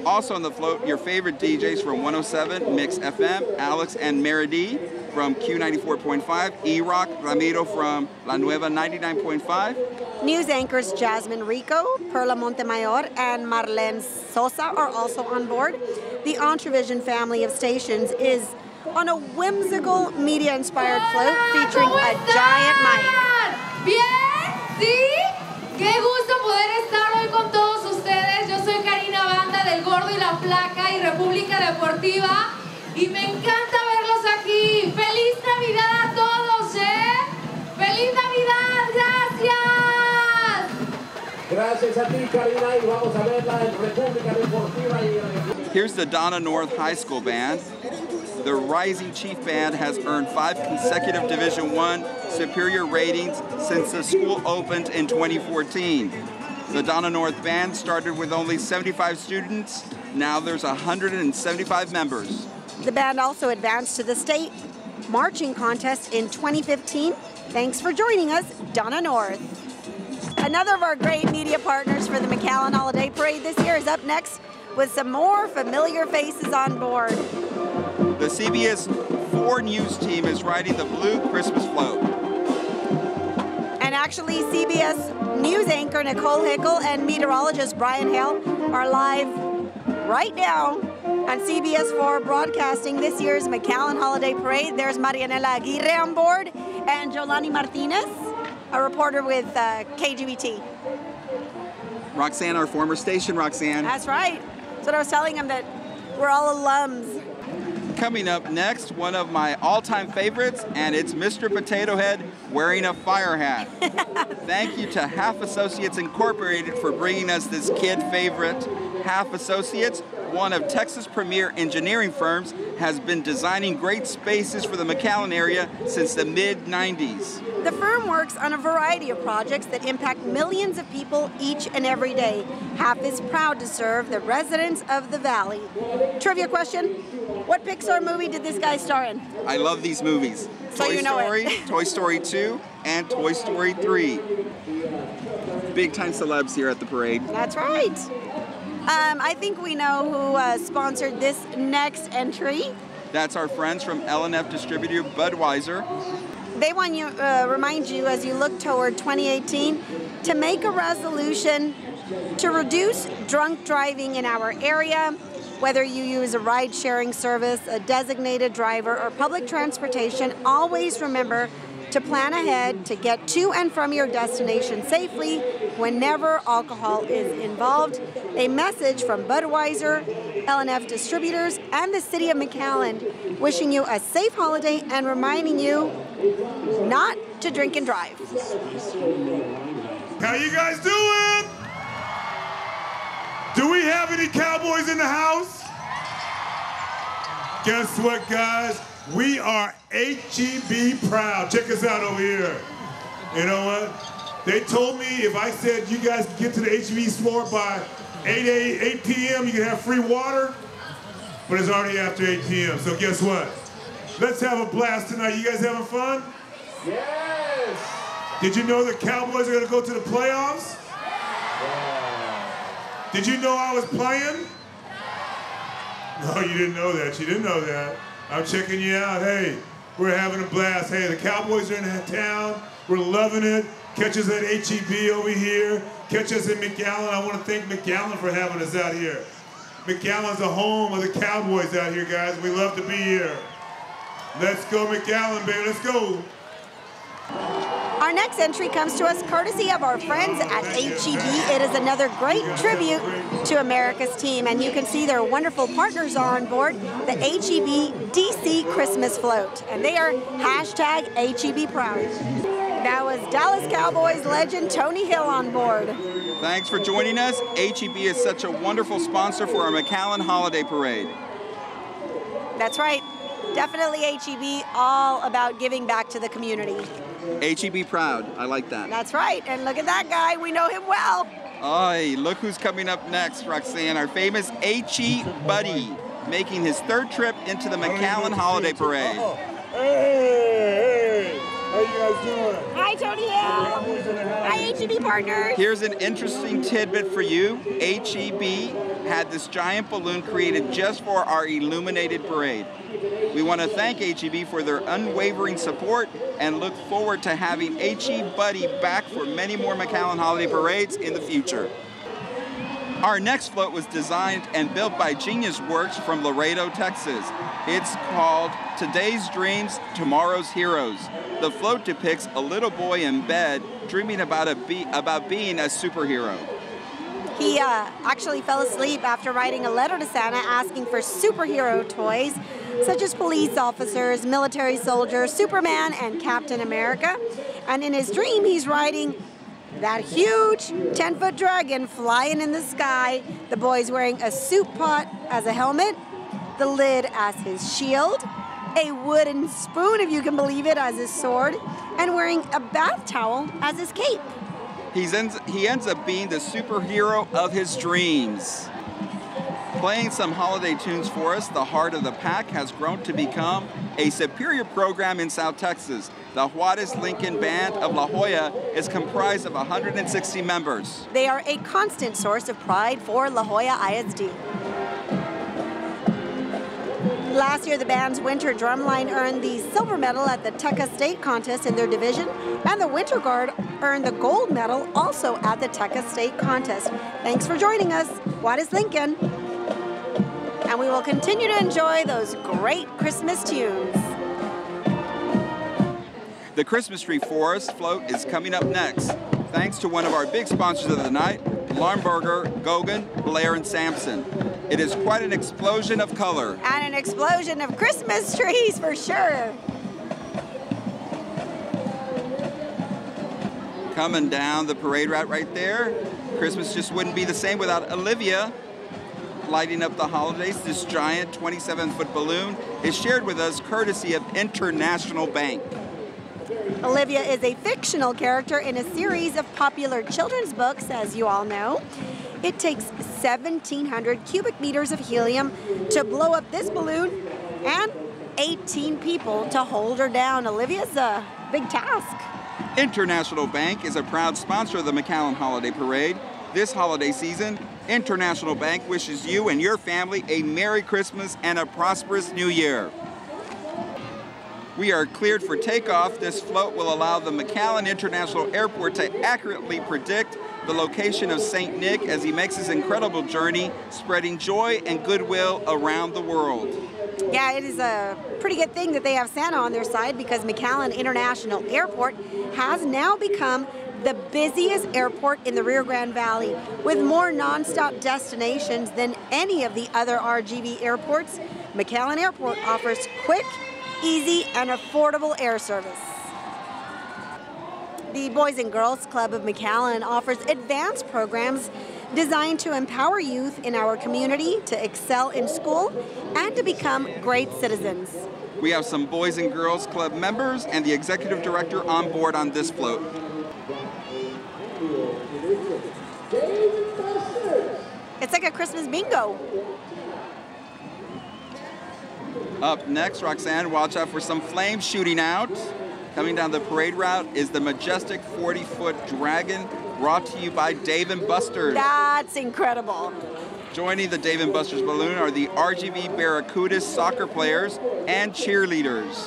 Also on the float, your favorite DJs from 107 Mix FM, Alex and Meridi from Q94.5, E-Rock, Ramiro from La Nueva 99.5. News anchors Jasmine Rico, Perla Montemayor, and Marlene Sosa are also on board. The Entravision family of stations is on a whimsical, media-inspired float featuring a giant mic. Bien, sí, qué gusto poder estar hoy con todos ustedes. Yo soy Karina Banda del Gordo y la Flaca y República Deportiva y me encanta verlos aquí. ¡Feliz Navidad a todos, ¡Feliz Navidad! ¡Gracias! Gracias a ti, Karina, y vamos a verla en República Deportiva. Here's the Donna North High School Band. The Rising Chief Band has earned 5 consecutive Division I superior ratings since the school opened in 2014. The Donna North Band started with only 75 students. Now there's 175 members. The band also advanced to the state marching contest in 2015. Thanks for joining us, Donna North. Another of our great media partners for the McAllen Holiday Parade this year is up next with some more familiar faces on board. The CBS 4 News team is riding the blue Christmas float. And actually, CBS News anchor Nicole Hickel and meteorologist Brian Hale are live right now on CBS 4 broadcasting this year's McAllen Holiday Parade. There's Marianela Aguirre on board and Jolani Martinez, a reporter with KGBT. Roxanne, our former station, Roxanne. That's right. That's what I was telling him, that we're all alums. Coming up next, one of my all-time favorites, and it's Mr. Potato Head wearing a fire hat. Thank you to Half Associates Incorporated for bringing us this kid favorite. Half Associates, one of Texas' premier engineering firms, has been designing great spaces for the McAllen area since the mid-90s. The firm works on a variety of projects that impact millions of people each and every day. Half is proud to serve the residents of the Valley. Trivia question, what Pixar movie did this guy star in? I love these movies. So Toy you know Story, it. Toy Story 2, and Toy Story 3. Big time celebs here at the parade. That's right. I think we know who sponsored this next entry. That's our friends from L&F distributor Budweiser. They want you remind you as you look toward 2018 to make a resolution to reduce drunk driving in our area. Whether you use a ride-sharing service, a designated driver, or public transportation, always remember to plan ahead to get to and from your destination safely whenever alcohol is involved. A message from Budweiser, L&F Distributors, and the City of McAllen, wishing you a safe holiday and reminding you not to drink and drive. How you guys doing? Do we have any cowboys in the house? Guess what, guys? We are HEB proud. Check us out over here. You know what? They told me if I said you guys can get to the HEB store by 8 p.m., you can have free water, but it's already after 8 p.m., so guess what? Let's have a blast tonight. You guys having fun? Yes! Did you know the Cowboys are going to go to the playoffs? Yeah. Did you know I was playing? No, you didn't know that. You didn't know that. I'm checking you out. Hey, We're having a blast. Hey, the Cowboys are in town. We're loving it. Catch us at HEB over here. Catch us in McAllen. I want to thank McAllen for having us out here. McAllen's the home of the Cowboys out here, guys. We love to be here. Let's go, McAllen, baby. Let's go. Our next entry comes to us courtesy of our friends at HEB. It is another great tribute to America's team, and you can see their wonderful partners are on board the HEB DC Christmas Float, and they are hashtag HEB Proud. That was Dallas Cowboys legend Tony Hill on board. Thanks for joining us. HEB is such a wonderful sponsor for our McAllen Holiday Parade. That's right. Definitely HEB, all about giving back to the community. HEB proud. I like that. That's right. And look at that guy. We know him well. Aye, look who's coming up next, Roxanne. Our famous HE buddy, making his third trip into the McAllen Holiday Parade. Hey, how you guys doing? Hi, Tony Hill. Hi, HEB partners. Here's an interesting tidbit for you. HEB had this giant balloon created just for our illuminated parade. We want to thank HEB for their unwavering support and look forward to having HE Buddy back for many more McAllen Holiday Parades in the future. Our next float was designed and built by Genius Works from Laredo, Texas. It's called Today's Dreams, Tomorrow's Heroes. The float depicts a little boy in bed dreaming about being a superhero. He actually fell asleep after writing a letter to Santa asking for superhero toys, such as police officers, military soldiers, Superman, and Captain America. And in his dream, he's riding that huge 10-foot dragon flying in the sky. The boy's wearing a soup pot as a helmet, the lid as his shield, a wooden spoon, if you can believe it, as his sword, and wearing a bath towel as his cape. He ends up being the superhero of his dreams. Playing some holiday tunes for us, the Heart of the Pack has grown to become a superior program in South Texas. The Juarez Lincoln Band of La Jolla is comprised of 160 members. They are a constant source of pride for La Jolla ISD. Last year, the band's winter drumline earned the silver medal at the TECA State Contest in their division, and the Winter Guard earned the gold medal also at the TECA State Contest. Thanks for joining us, Juarez Lincoln. And we will continue to enjoy those great Christmas tunes. The Christmas Tree Forest Float is coming up next. Thanks to one of our big sponsors of the night, Larnberger, Gogan, Blair, and Sampson. It is quite an explosion of color. And an explosion of Christmas trees for sure. Coming down the parade route right there. Christmas just wouldn't be the same without Olivia lighting up the holidays. This giant 27-foot balloon is shared with us courtesy of International Bank. Olivia is a fictional character in a series of popular children's books, as you all know. It takes 1,700 cubic meters of helium to blow up this balloon and 18 people to hold her down. Olivia's a big task. International Bank is a proud sponsor of the McAllen Holiday Parade. This holiday season, International Bank wishes you and your family a Merry Christmas and a prosperous New Year. We are cleared for takeoff. This float will allow the McAllen International Airport to accurately predict the location of St. Nick as he makes his incredible journey, spreading joy and goodwill around the world. Yeah, it is a pretty good thing that they have Santa on their side, because McAllen International Airport has now become the busiest airport in the Rio Grande Valley, with more nonstop destinations than any of the other RGV airports. McAllen Airport offers quick, easy, and affordable air service. The Boys and Girls Club of McAllen offers advanced programs designed to empower youth in our community to excel in school and to become great citizens. We have some Boys and Girls Club members and the executive director on board on this float. It's like a Christmas bingo. Up next, Roxanne, watch out for some flames shooting out. Coming down the parade route is the majestic 40-foot dragon, brought to you by Dave & Buster's. That's incredible. Joining the Dave & Buster's balloon are the RGV Barracudas soccer players and cheerleaders.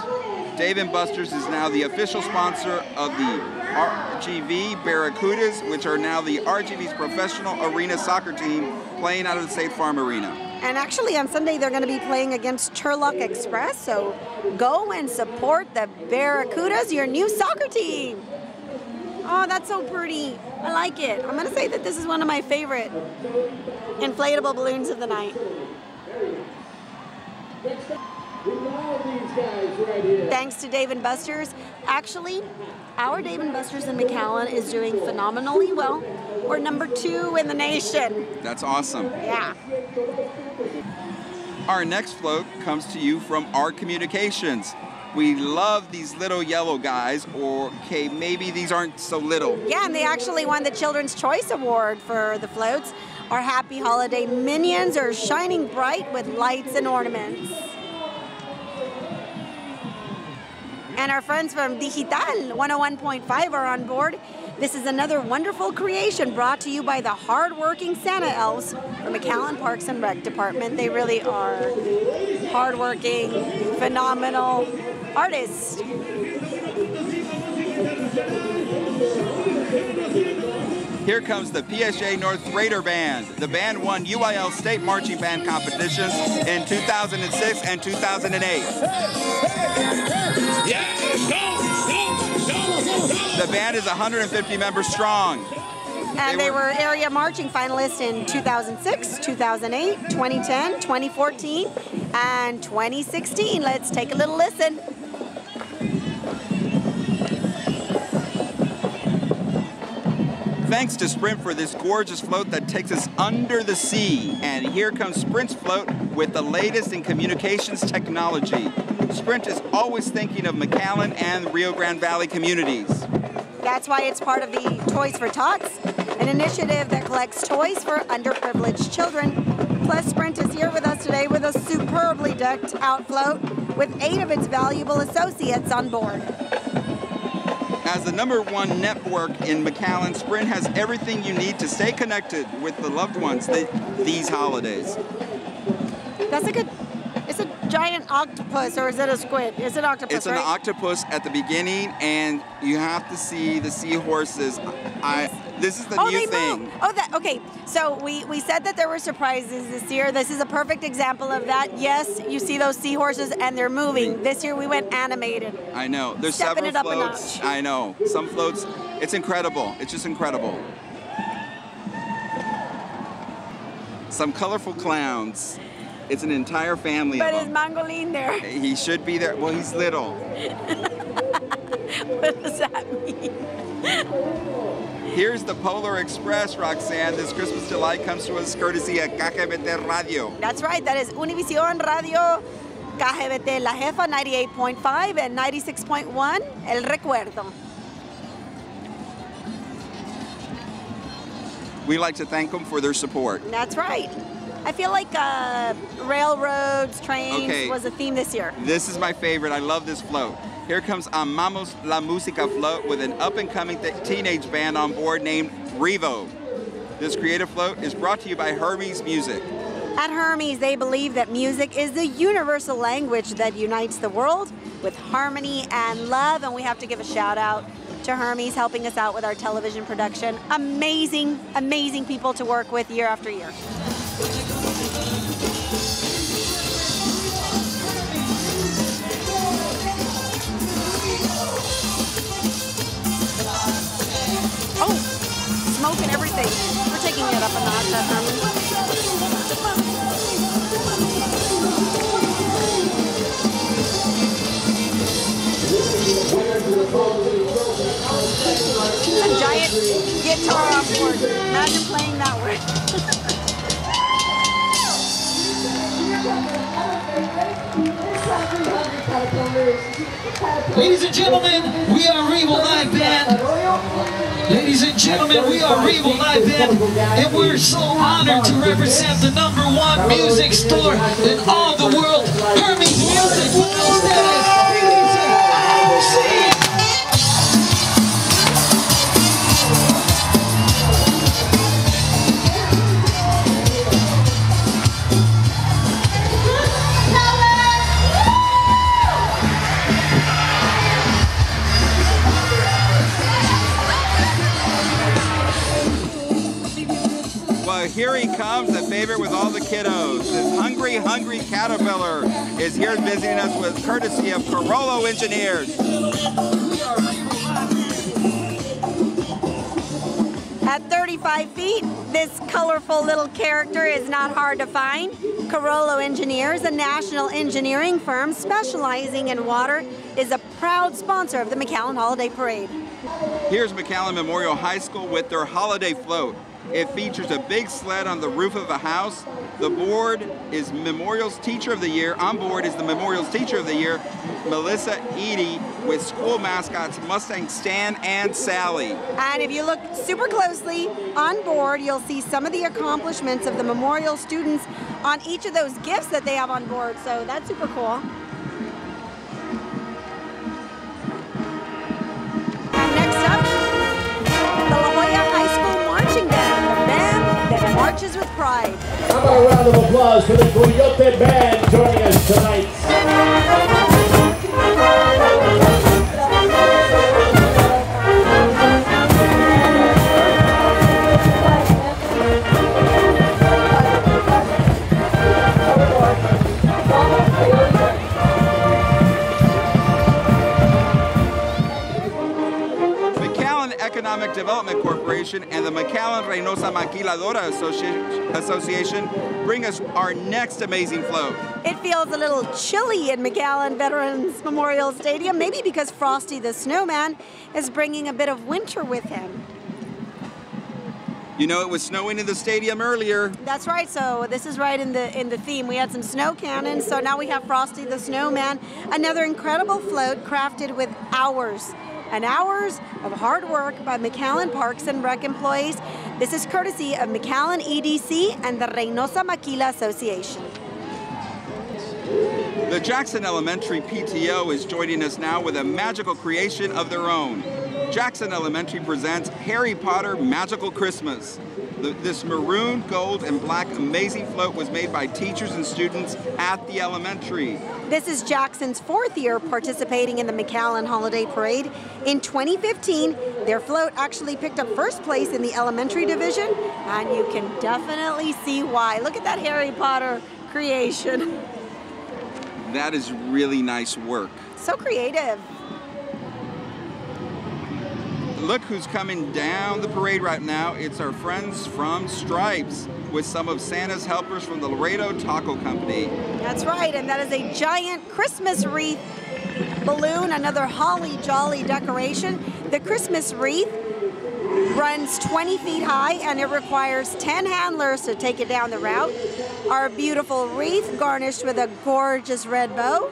Dave & Buster's is now the official sponsor of the RGV Barracudas, which are now the RGV's professional arena soccer team playing out of the State Farm Arena. And actually on Sunday they're going to be playing against Sherlock Express, so go and support the Barracudas, your new soccer team. Oh, that's so pretty. I like it. I'm going to say that this is one of my favorite inflatable balloons of the night. Thanks to Dave & Buster's. Actually, our Dave & Buster's in McAllen is doing phenomenally well. We're #2 in the nation. That's awesome. Yeah. Our next float comes to you from Art Communications. We love these little yellow guys, or okay, maybe these aren't so little. Yeah, and they actually won the Children's Choice Award for the floats. Our Happy Holiday minions are shining bright with lights and ornaments. And our friends from Digital 101.5 are on board. This is another wonderful creation brought to you by the hard-working Santa elves from McAllen Parks and Rec Department. They really are hard-working, phenomenal artists. Here comes the PSIA North Raider Band. The band won UIL State Marching Band competitions in 2006 and 2008. The band is 150 members strong. And they were area marching finalists in 2006, 2008, 2010, 2014, and 2016. Let's take a little listen. Thanks to Sprint for this gorgeous float that takes us under the sea. And here comes Sprint's float with the latest in communications technology. Sprint is always thinking of McAllen and Rio Grande Valley communities. That's why it's part of the Toys for Tots, an initiative that collects toys for underprivileged children. Plus, Sprint is here with us today with a superbly decked out float with 8 of its valuable associates on board. As the #1 network in McAllen, Sprint has everything you need to stay connected with the loved ones these holidays. That's a good, it's a giant octopus, or is it a squid? It's an octopus, It's an octopus at the beginning, and you have to see the seahorses. This is the new thing. Move. Oh, okay. So we said that there were surprises this year. This is a perfect example of that. Yes, you see those seahorses, and they're moving. This year we went animated. I know. There's Stepping several it up a floats. notch. I know. Some floats. It's incredible. It's just incredible. Some colorful clowns. It's an entire family But of is them. Mangolin there? He should be there. Well, he's little. What does that mean? Here's the Polar Express, Roxanne. This Christmas delight comes to us courtesy of KGBT Radio. That's right. That is Univision Radio, KGBT La Jefa 98.5 and 96.1 El Recuerdo. We like to thank them for their support. That's right. I feel like railroads, trains was a theme this year. This is my favorite. I love this float. Here comes Amamos la Música float with an up-and-coming teenage band on board named Revo. This creative float is brought to you by Hermes Music. At Hermes, they believe that music is the universal language that unites the world with harmony and love, and we have to give a shout out to Hermes helping us out with our television production. Amazing, amazing people to work with year after year. Oh, smoke and everything. We're taking it up a notch at Hermes. A giant guitar on board. Imagine playing that way. Ladies and gentlemen, we are Revo Live Band. Ladies and gentlemen, we are Revo Live Band, and we're so honored to represent the #1 music store in all the world, Hermes Music. here he comes, the favorite with all the kiddos. This hungry, hungry caterpillar is here visiting us with courtesy of Carollo Engineers. At 35 feet, this colorful little character is not hard to find. Carollo Engineers, a national engineering firm specializing in water, is a proud sponsor of the McAllen Holiday Parade. Here's McAllen Memorial High School with their holiday float. It features a big sled on the roof of a house. The board is Memorial's Teacher of the Year. On board is the Memorial's Teacher of the Year, Melissa Edie, with school mascots Mustang Stan and Sally. And if you look super closely on board, you'll see some of the accomplishments of the Memorial students on each of those gifts that they have on board. So that's super cool. Next up, the La Jolla High School Marching Band, the band that marches with pride. How about a round of applause for the Coyote Band joining us tonight? Economic Development Corporation and the McAllen Reynosa Maquiladora Association bring us our next amazing float. It feels a little chilly in McAllen Veterans Memorial Stadium, maybe because Frosty the Snowman is bringing a bit of winter with him. You know, it was snowing in the stadium earlier. That's right, so this is right in the theme. We had some snow cannons, so now we have Frosty the Snowman, another incredible float crafted with hours and hours of hard work by McAllen Parks and Rec employees. This is courtesy of McAllen EDC and the Reynosa Maquila Association. The Jackson Elementary PTO is joining us now with a magical creation of their own. Jackson Elementary presents Harry Potter Magical Christmas. This maroon, gold, and black amazing float was made by teachers and students at the elementary. This is Jackson's 4th year participating in the McAllen Holiday Parade. In 2015, their float actually picked up first place in the elementary division, and you can definitely see why. Look at that Harry Potter creation. That is really nice work. So creative. Look who's coming down the parade right now. It's our friends from Stripes with some of Santa's helpers from the Laredo Taco Company. That's right, and that is a giant Christmas wreath balloon, another holly jolly decoration. The Christmas wreath runs 20 feet high and it requires 10 handlers to take it down the route. Our beautiful wreath, garnished with a gorgeous red bow,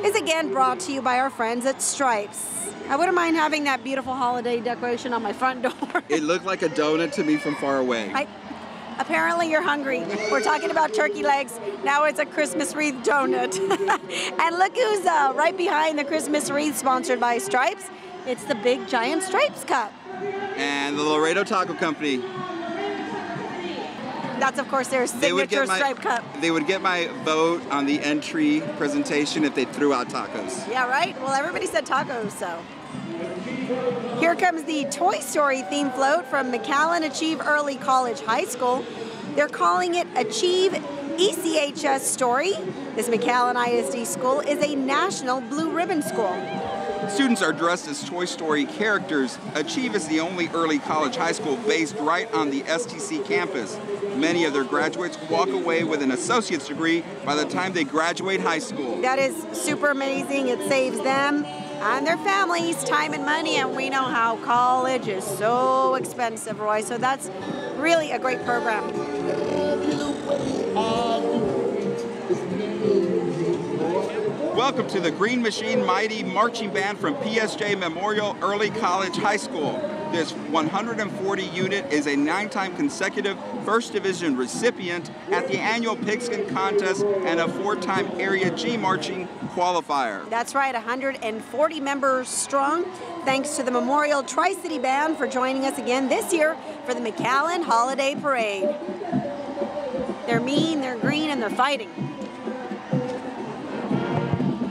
is again brought to you by our friends at Stripes. I wouldn't mind having that beautiful holiday decoration on my front door. It looked like a donut to me from far away. Apparently you're hungry. We're talking about turkey legs. Now it's a Christmas wreath donut. And look who's right behind the Christmas wreath sponsored by Stripes. It's the big giant Stripes cup. And the Laredo Taco Company. That's, of course, their signature stripe cup. They would get my vote on the entry presentation if they threw out tacos. Yeah, right? Well, everybody said tacos, so. Here comes the Toy Story theme float from McAllen Achieve Early College High School. They're calling it Achieve ECHS Story. This McAllen ISD school is a national blue ribbon school. Students are dressed as Toy Story characters. Achieve is the only early college high school based right on the STC campus. Many of their graduates walk away with an associate's degree by the time they graduate high school. That is super amazing. It saves them and their families time and money, and we know how college is so expensive, Roy, so that's really a great program. Welcome to the Green Machine Mighty Marching Band from PSJ Memorial Early College High School. This 140 unit is a 9-time consecutive First Division recipient at the annual Pigskin Contest and a 4-time Area G Marching qualifier. That's right, 140 members strong. Thanks to the Memorial Tri-City Band for joining us again this year for the McAllen Holiday Parade. They're mean, they're green, and they're fighting.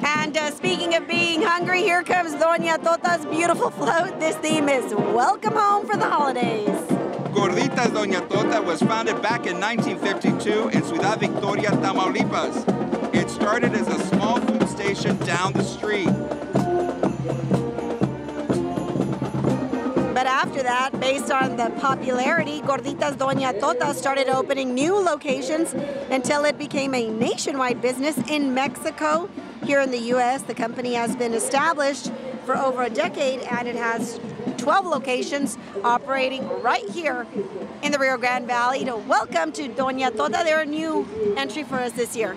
And speaking of being hungry, here comes Doña Tota's beautiful float. This theme is Welcome Home for the Holidays. Gorditas Doña Tota was founded back in 1952 in Ciudad Victoria, Tamaulipas. It started as a small food station down the street. But after that, based on the popularity, Gorditas Doña Tota started opening new locations until it became a nationwide business in Mexico. Here in the U.S., the company has been established for over a decade, and it has 12 locations operating right here in the Rio Grande Valley. To welcome to Doña Tota, they're a new entry for us this year.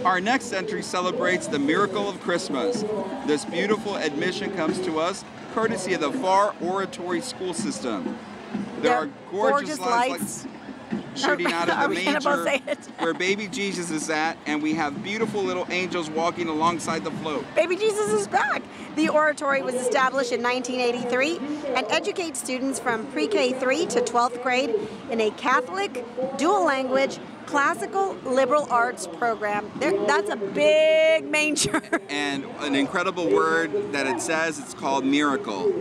Our next entry celebrates the miracle of Christmas. This beautiful admission comes to us courtesy of the FAR Oratory School System. There are gorgeous lights shooting out of the manger where baby Jesus is at, and we have beautiful little angels walking alongside the float. Baby Jesus is back. The oratory was established in 1983 and educates students from pre-K 3 to 12th grade in a Catholic, dual language, classical liberal arts program. That's a big manger. And an incredible word that it says, it's called miracle.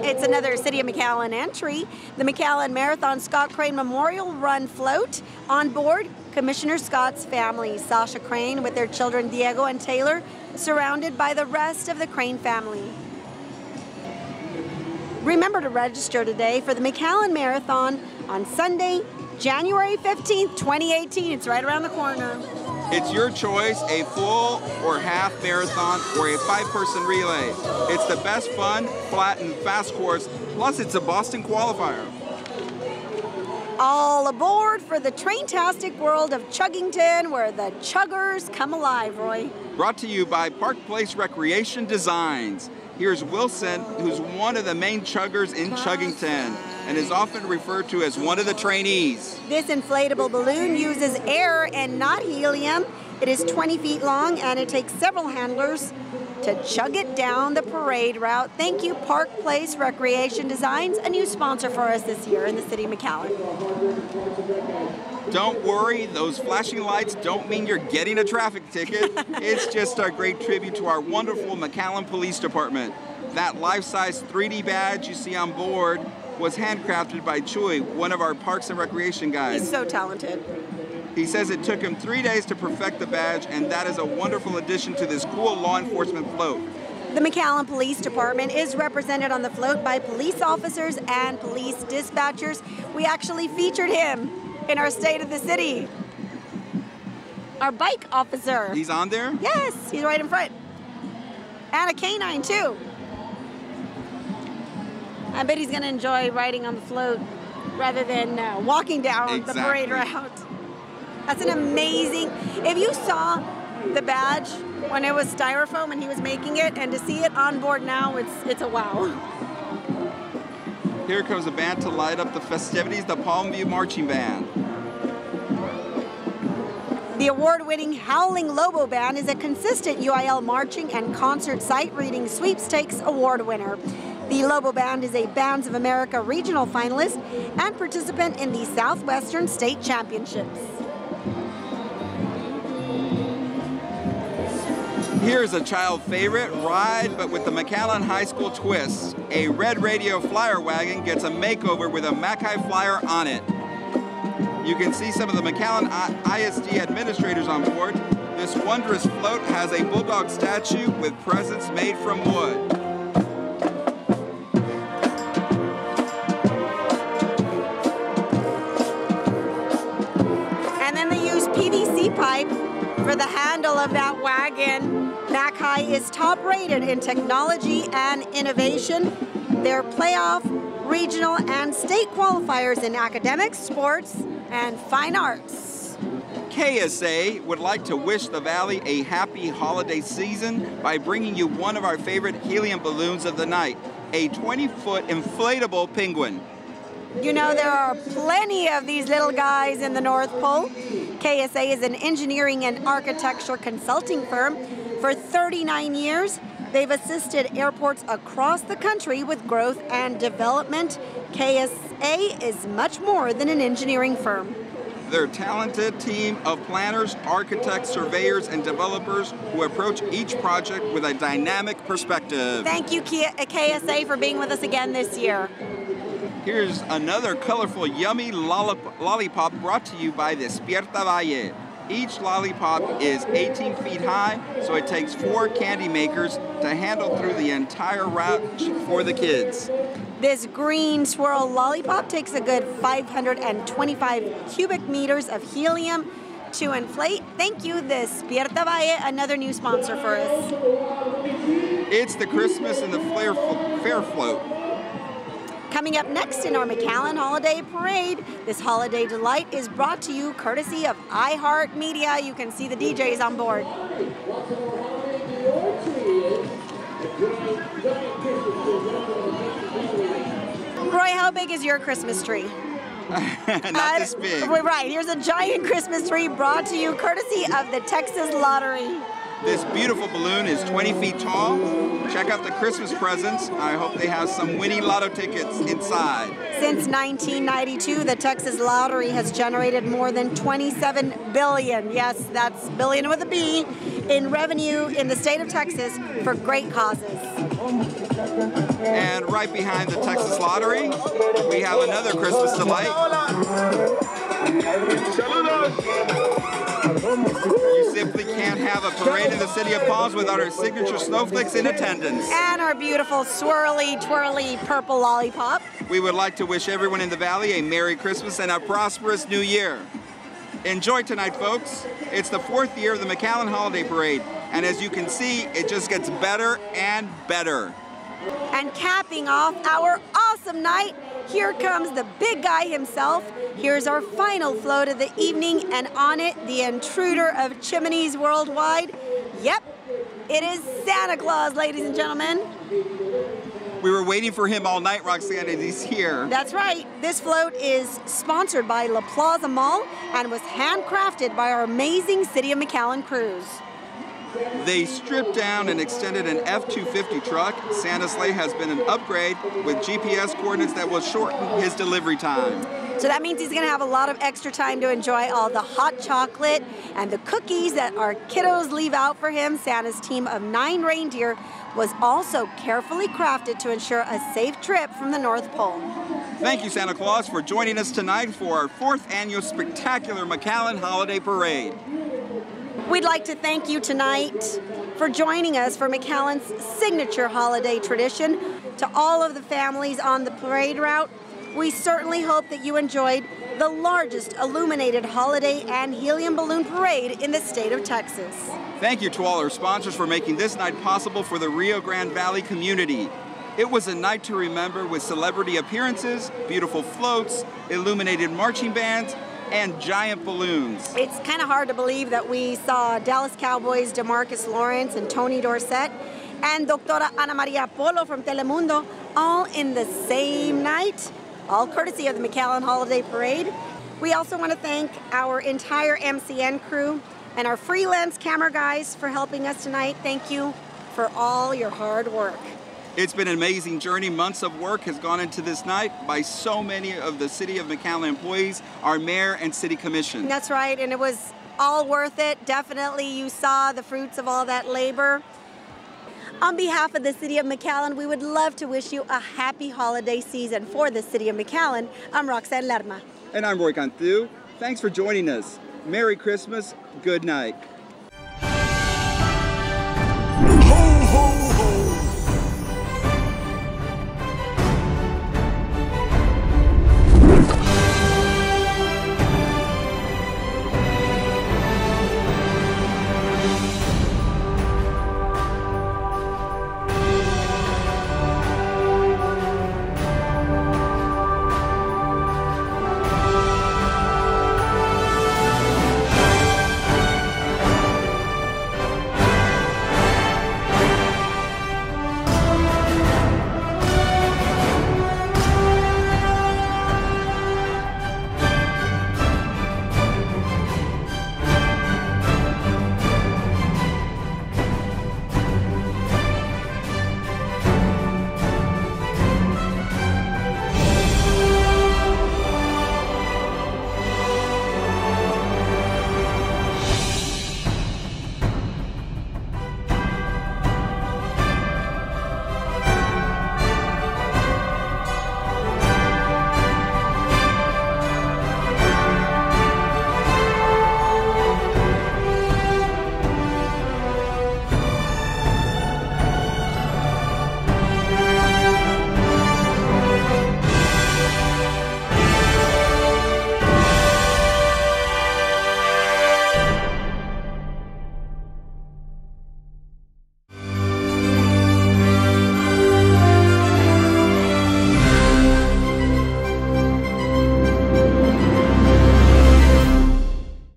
It's another City of McAllen entry. The McAllen Marathon Scott Crane Memorial Run float. On board, Commissioner Scott's family, Sasha Crane with their children Diego and Taylor, surrounded by the rest of the Crane family. Remember to register today for the McAllen Marathon on Sunday, January 15th, 2018. It's right around the corner. It's your choice, a full or half marathon or a 5-person relay. It's the best fun, flat, and fast course, plus it's a Boston qualifier. All aboard for the train-tastic world of Chuggington, where the chuggers come alive, Roy. Brought to you by Park Place Recreation Designs. Here's Wilson, who's one of the main chuggers in Chuggington and is often referred to as one of the trainees. This inflatable balloon uses air and not helium. It is 20 feet long, and it takes several handlers to chug it down the parade route. Thank you, Park Place Recreation Designs, a new sponsor for us this year in the City of McAllen. Don't worry, those flashing lights don't mean you're getting a traffic ticket. It's just a great tribute to our wonderful McAllen Police Department. That life-size 3D badge you see on board was handcrafted by Chuy, one of our Parks and Recreation guys. He's so talented. He says it took him 3 days to perfect the badge, and that is a wonderful addition to this cool law enforcement float. The McAllen Police Department is represented on the float by police officers and police dispatchers. We actually featured him in our State of the City. Our bike officer. He's on there? Yes, he's right in front. And a canine too. I bet he's gonna enjoy riding on the float rather than walking down the parade route. That's an amazing, if you saw the badge when it was styrofoam and he was making it, and to see it on board now, it's a wow. Here comes the band to light up the festivities, the Palmview Marching Band. The award-winning Howling Lobo Band is a consistent UIL marching and concert sight reading sweepstakes award winner. The Lobo Band is a Bands of America regional finalist and participant in the Southwestern State Championships. Here's a child favorite ride, but with the McAllen High School twist. A Red Radio Flyer wagon gets a makeover with a Mackay Flyer on it. You can see some of the McAllen ISD administrators on board. This wondrous float has a bulldog statue with presents made from wood. And then they use PVC pipe for the handle of that wagon. McHigh is top rated in technology and innovation. They're playoff, regional, and state qualifiers in academics, sports, and fine arts. KSA would like to wish the Valley a happy holiday season by bringing you one of our favorite helium balloons of the night, a 20-foot inflatable penguin. You know, there are plenty of these little guys in the North Pole. KSA is an engineering and architecture consulting firm. For 39 years, they've assisted airports across the country with growth and development. KSA is much more than an engineering firm. They're a talented team of planners, architects, surveyors, and developers who approach each project with a dynamic perspective. Thank you, KSA, for being with us again this year. Here's another colorful, yummy lollipop brought to you by Despierta Valle. Each lollipop is 18 feet high, so it takes 4 candy makers to handle through the entire route for the kids. This green swirl lollipop takes a good 525 cubic meters of helium to inflate. Thank you, Despierta Valle, another new sponsor for us. It's the Christmas and the Fair Float. Coming up next in our McAllen Holiday Parade, this holiday delight is brought to you courtesy of iHeartMedia. You can see the DJs on board. Roy, how big is your Christmas tree? Not this big. Right, here's a giant Christmas tree brought to you courtesy of the Texas Lottery. This beautiful balloon is 20 feet tall. Check out the Christmas presents. I hope they have some winning lotto tickets inside. Since 1992, the Texas Lottery has generated more than $27 billion, yes, that's billion with a B, in revenue in the state of Texas for great causes. And right behind the Texas Lottery, we have another Christmas delight. You simply can't have a parade in the city of Palms without our signature snowflakes in attendance. And our beautiful swirly, twirly purple lollipop. We would like to wish everyone in the Valley a Merry Christmas and a prosperous New Year. Enjoy tonight, folks. It's the 4th year of the McAllen Holiday Parade, and as you can see, it just gets better and better. And capping off our awesome night, here comes the big guy himself. Here's our final float of the evening, and on it, the intruder of chimneys worldwide. Yep, it is Santa Claus, ladies and gentlemen. We were waiting for him all night, Roxanne, and he's here. That's right. This float is sponsored by La Plaza Mall and was handcrafted by our amazing City of McAllen crews. They stripped down and extended an F-250 truck. Santa's sleigh has been an upgrade with GPS coordinates that will shorten his delivery time. So that means he's going to have a lot of extra time to enjoy all the hot chocolate and the cookies that our kiddos leave out for him. Santa's team of 9 reindeer was also carefully crafted to ensure a safe trip from the North Pole. Thank you, Santa Claus, for joining us tonight for our 4th annual spectacular McAllen Holiday Parade. We'd like to thank you tonight for joining us for McAllen's signature holiday tradition. To all of the families on the parade route, we certainly hope that you enjoyed the largest illuminated holiday and helium balloon parade in the state of Texas. Thank you to all our sponsors for making this night possible for the Rio Grande Valley community. It was a night to remember with celebrity appearances, beautiful floats, illuminated marching bands, and giant balloons. It's kind of hard to believe that we saw Dallas Cowboys, DeMarcus Lawrence and Tony Dorsett and Doctora Ana Maria Polo from Telemundo all in the same night, all courtesy of the McAllen Holiday Parade. We also want to thank our entire MCN crew and our freelance camera guys for helping us tonight. Thank you for all your hard work. It's been an amazing journey. Months of work has gone into this night by so many of the City of McAllen employees, our mayor and city commission. That's right, and it was all worth it. Definitely you saw the fruits of all that labor. On behalf of the City of McAllen, we would love to wish you a happy holiday season for the City of McAllen. I'm Roxanne Lerma. And I'm Roy Cantu. Thanks for joining us. Merry Christmas. Good night.